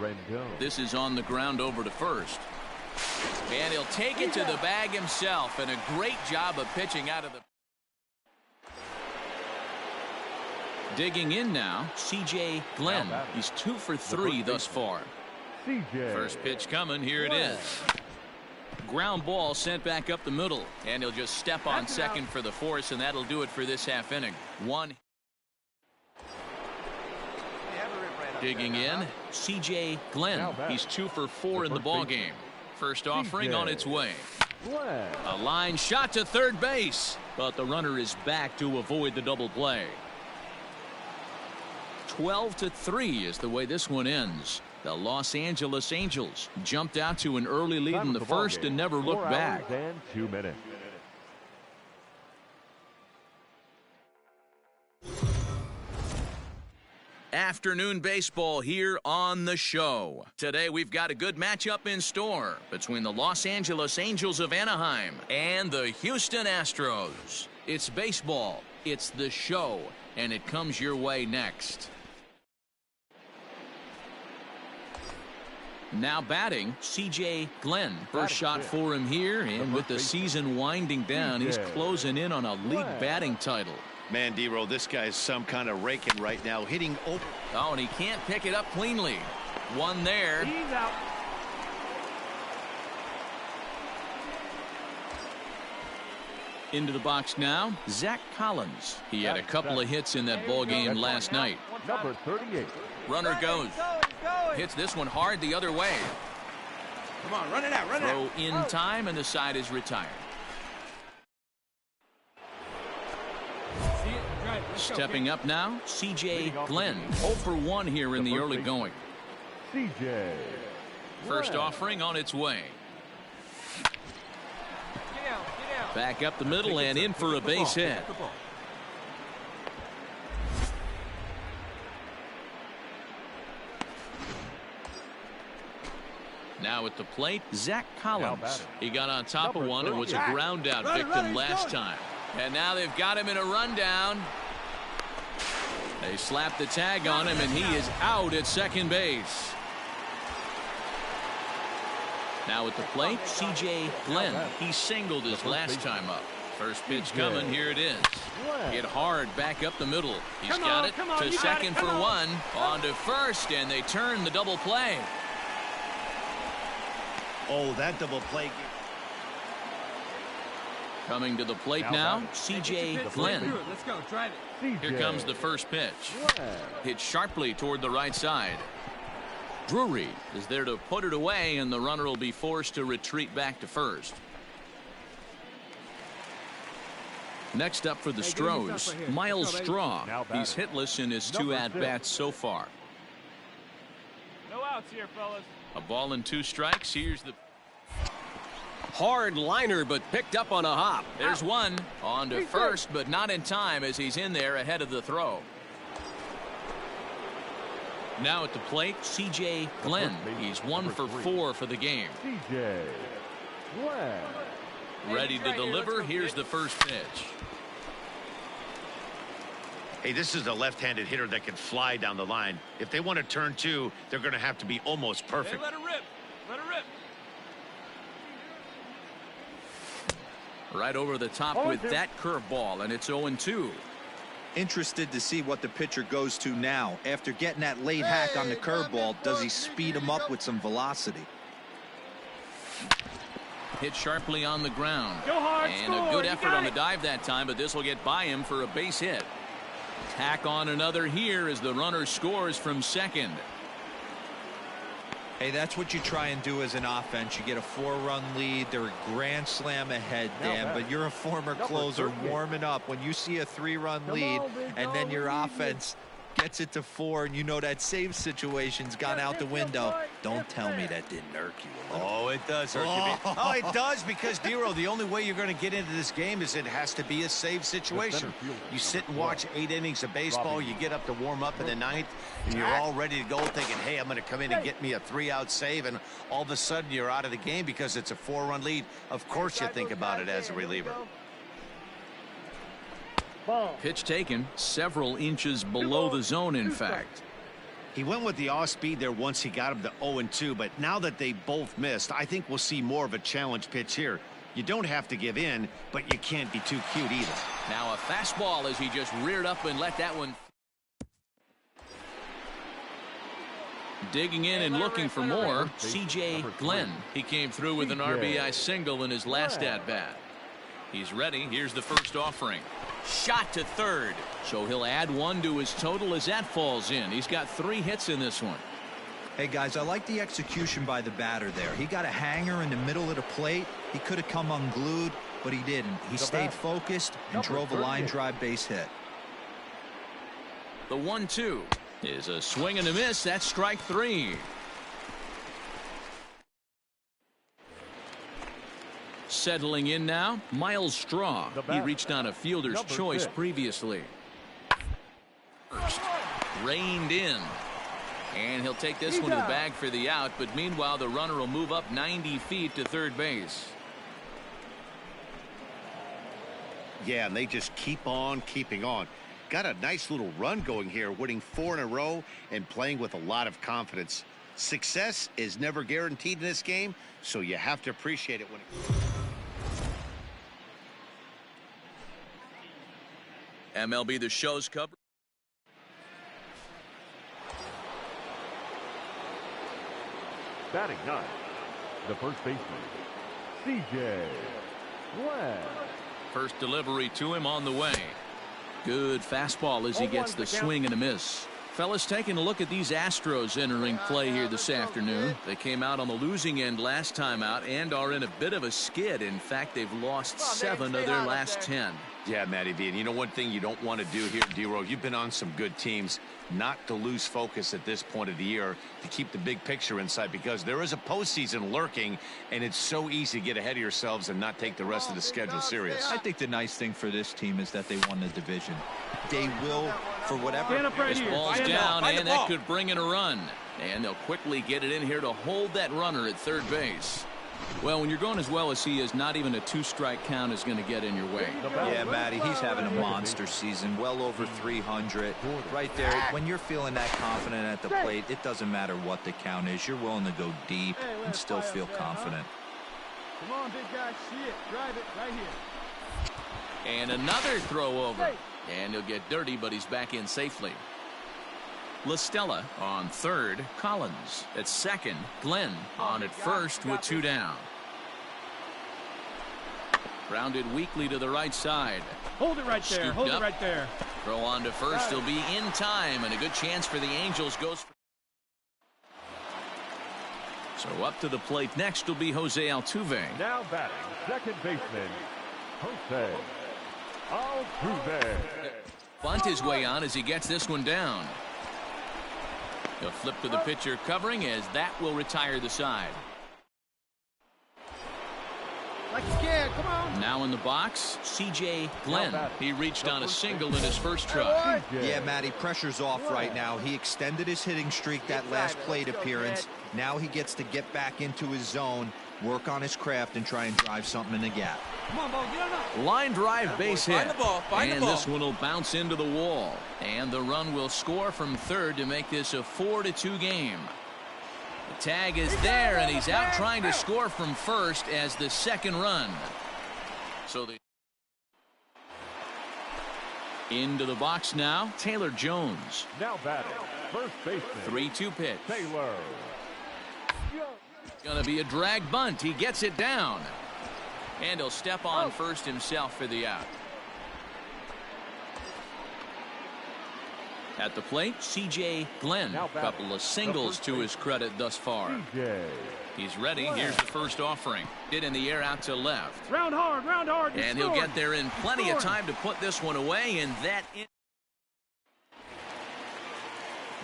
Rendon. This is on the ground over to first. And he'll take it to the bag himself, and a great job of pitching out of the... Digging in now, C.J. Glenn. He's 2 for 3 thus far. First pitch coming. Here it is. Ground ball sent back up the middle, and he'll just step on second for the force, and that'll do it for this half inning. 1. Digging in, C.J. Glenn. He's 2 for 4 in the ballgame. First offering on its way. A line shot to third base, but the runner is back to avoid the double play. 12-3 is the way this one ends. The Los Angeles Angels jumped out to an early lead in the first and never looked back. 4 hours and 2 minutes. Afternoon baseball here on the show. Today we've got a good matchup in store between the Los Angeles Angels of Anaheim and the Houston Astros. It's baseball, it's the show, and it comes your way next. Now batting, C.J. Glenn. First shot for him here, and with the season winding down, he's closing in on a league batting title. Man, D-Roll, this guy's some kind of raking right now, hitting over. Oh, and he can't pick it up cleanly. One there. He's out. Into the box now, Zach Collins. He had a couple of hits in that ball game last night. Number 38. Runner goes. Hits this one hard the other way. Come on, run it out, run it out. Throw in time, and the side is retired. Stepping up now, C.J. Glenn. 0 for 1 here in the early going. C.J. First offering on its way. Back up the middle and in for a base hit. Now at the plate, Zach Collins. He got on top of one and was a ground out victim last time. And now they've got him in a rundown. They slap the tag on him, and he is out at second base. Now at the plate, C.J. Glenn. He singled his last time up. First pitch coming. Here it is. Hit hard back up the middle. He's got it to second for 1. On to first, and they turn the double play. Oh, that double play. Coming to the plate now, C.J. Glenn. Let's go. Drive it. Here comes the first pitch. Hit sharply toward the right side. Drury is there to put it away, and the runner will be forced to retreat back to first. Next up for the Stros, Miles Straw. He's hitless in his 2 at-bats so far. No outs here, fellas. A ball and 2 strikes. Here's the hard liner, but picked up on a hop. There's one on to first, but not in time as he's in there ahead of the throw. Now at the plate, C.J. Glenn. He's 1 for 4 for the game. C.J. Glenn. Ready to deliver. Here's the first pitch. Hey, this is a left-handed hitter that can fly down the line. If they want to turn 2, they're going to have to be almost perfect. Hey, let it rip. Let it rip. Right over the top with that curveball, and it's 0-2. Interested to see what the pitcher goes to now. After getting that late hack on the curveball, does he speed him up with some velocity? Hit sharply on the ground. Go hard, and score. A good effort on the dive that time, but this will get by him for a base hit. Tack on another here as the runner scores from second. Hey, that's what you try and do as an offense. You get a 4-run lead. They're a grand slam ahead, Dan, but you're a former closer warming up. When you see a 3-run lead and then your offense gets it to 4 and you know that save situation's gone out the window, don't tell me that didn't irk you a little. Oh, it does irk you. Oh, it does, because, Dero, the only way you're going to get into this game is it has to be a save situation. You sit and watch 8 innings of baseball, you get up to warm up in the 9th, and you're all ready to go thinking, hey, I'm going to come in and get me a 3-out save, and all of a sudden you're out of the game because it's a 4-run lead. Of course you think about it as a reliever. Pitch taken several inches below the zone, in fact. He went with the off speed there once he got him to 0-2, but now that they both missed, I think we'll see more of a challenge pitch here. You don't have to give in, but you can't be too cute either. Now a fastball as he just reared up and let that one. Digging in and looking for more, C.J. Glenn. He came through with an RBI single in his last at-bat. He's ready. Here's the first offering. Shot to third. So he'll add 1 to his total as that falls in. He's got 3 hits in this one. Hey, guys, I like the execution by the batter there. He got a hanger in the middle of the plate. He could have come unglued, but he didn't. He stayed focused and drove a line drive base hit. The 1-2 is a swing and a miss. That's strike 3. Settling in now, Miles Straw. He reached on a fielder's choice previously. First, reined in. And he'll take this one to the bag for the out, but meanwhile the runner will move up 90 feet to third base. Yeah, and they just keep on keeping on. Got a nice little run going here, winning 4 in a row and playing with a lot of confidence. Success is never guaranteed in this game, so you have to appreciate it when MLB The Show's cover. Batting 9, the first baseman, C.J. Glenn. First delivery to him on the way. Good fastball as he gets the swing and a miss. Fellas, taking a look at these Astros entering play here this afternoon. They came out on the losing end last time out and are in a bit of a skid. In fact, they've lost 7 of their last 10. Yeah, Matty V. And you know one thing you don't want to do here, Dero, you've been on some good teams, not to lose focus at this point of the year, to keep the big picture in sight, because there is a postseason lurking, and it's so easy to get ahead of yourselves and not take the rest of the schedule serious. I think the nice thing for this team is that they won the division. They will, for whatever. This ball's down, and that could bring in a run. And they'll quickly get it in here to hold that runner at third base. Well, when you're going as well as he is, not even a 2-strike count is going to get in your way. Yeah, Matty, he's having a monster season, well over 300. Right there, when you're feeling that confident at the plate, it doesn't matter what the count is. You're willing to go deep and still feel confident. Come on, big guy, see it. Drive it right here. And another throw over. And he'll get dirty, but he's back in safely. LaStella on third, Collins at second, Glenn on at first with 2 down. Grounded weakly to the right side. Hold it right there. Scooped Hold up. it right there. Throw on to first. He'll be in time, and a good chance for the Angels goes. So up to the plate next will be Jose Altuve. Now batting, second baseman, Jose Altuve. Bunt his way on as he gets this one down. He'll flip to the pitcher covering as that will retire the side. Like a kid, come on. Now in the box, C.J. Glenn. He reached on a single in his first try. Yeah, Matty, pressure's off right now. He extended his hitting streak that last plate appearance. Now he gets to get back into his zone, work on his craft, and try and drive something in the gap. Come on, Bo, get on up. Line drive base hit. Find the ball, find the and ball. this one will bounce into the wall. And the run will score from third to make this a 4-2 game. The tag is there, and he's out trying to score from first as the second run. So the into the box now, Taylor Jones. Now batting, first baseman, 3-2 pitch. Taylor. Gonna be a drag bunt. He gets it down. And he'll step on first himself for the out. At the plate, C.J. Glenn. A couple of singles to his credit thus far. He's ready. Here's the first offering. Hit in the air out to left. Round hard, round hard. And he'll get there in plenty of time to put this one away, and that in.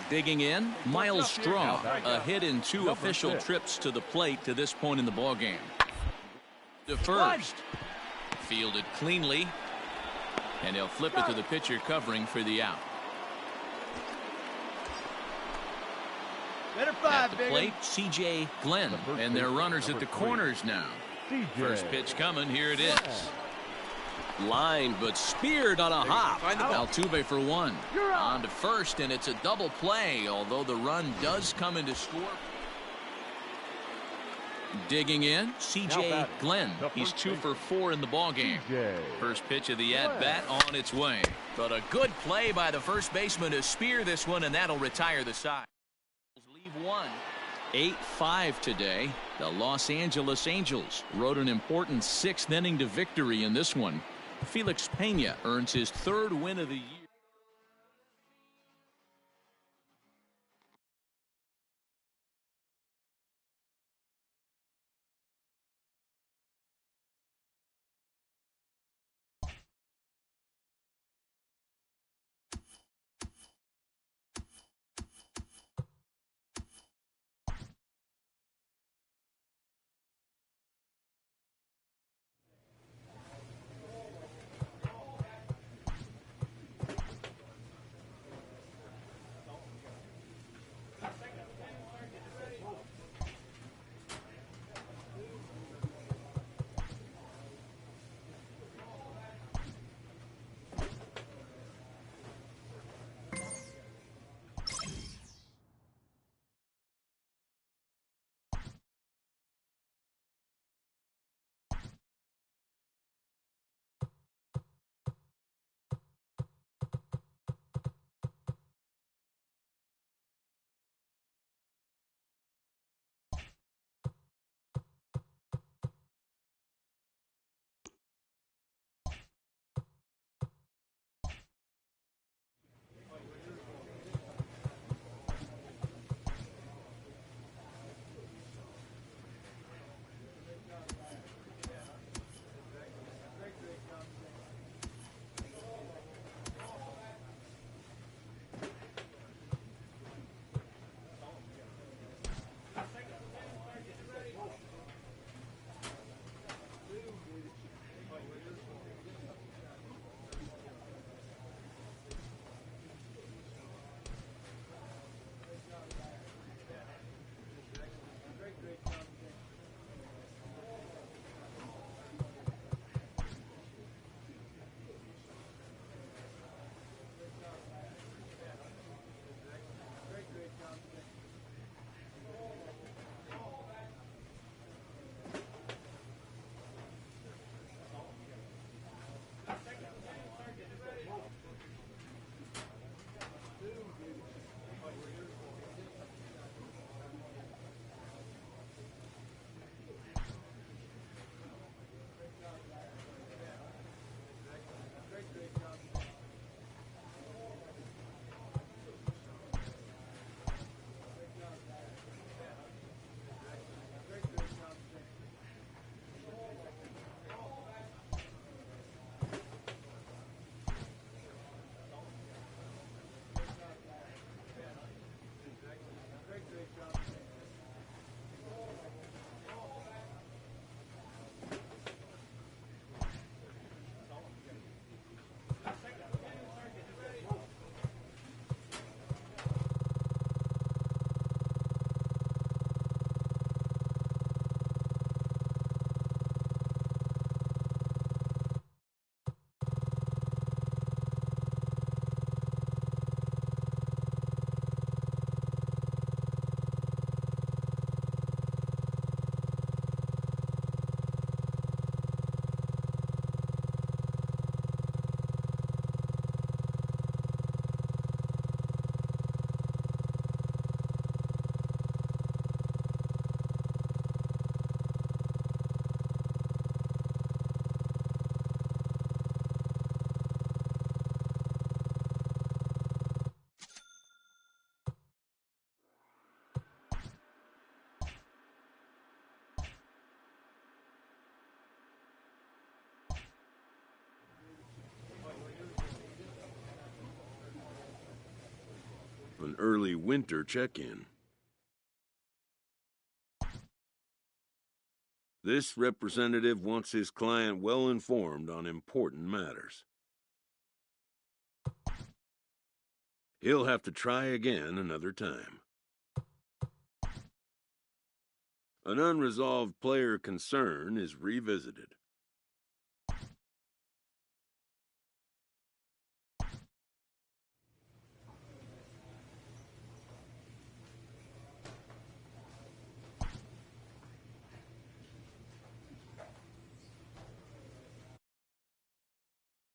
Digging in, Miles Straw. A hit in 2 official trips to the plate to this point in the ballgame. To first. Fielded cleanly. And he'll flip it to the pitcher covering for the out. At the plate, C.J. Glenn. And their runners at the corners now. First pitch coming. Here it is. Lined but speared on a hop. Altuve for 1. On to first, and it's a double play, although the run does come into score. Digging in, C.J. Glenn. He's 2 for 4 in the ballgame. First pitch of the at-bat on its way. But a good play by the first baseman to spear this one, and that'll retire the side. Leave one. 8-5 today. The Los Angeles Angels rode an important 6th inning to victory in this one. Felix Pena earns his 3rd win of the year. an early winter check-in. This representative wants his client well informed on important matters. He'll have to try again another time. An unresolved player concern is revisited.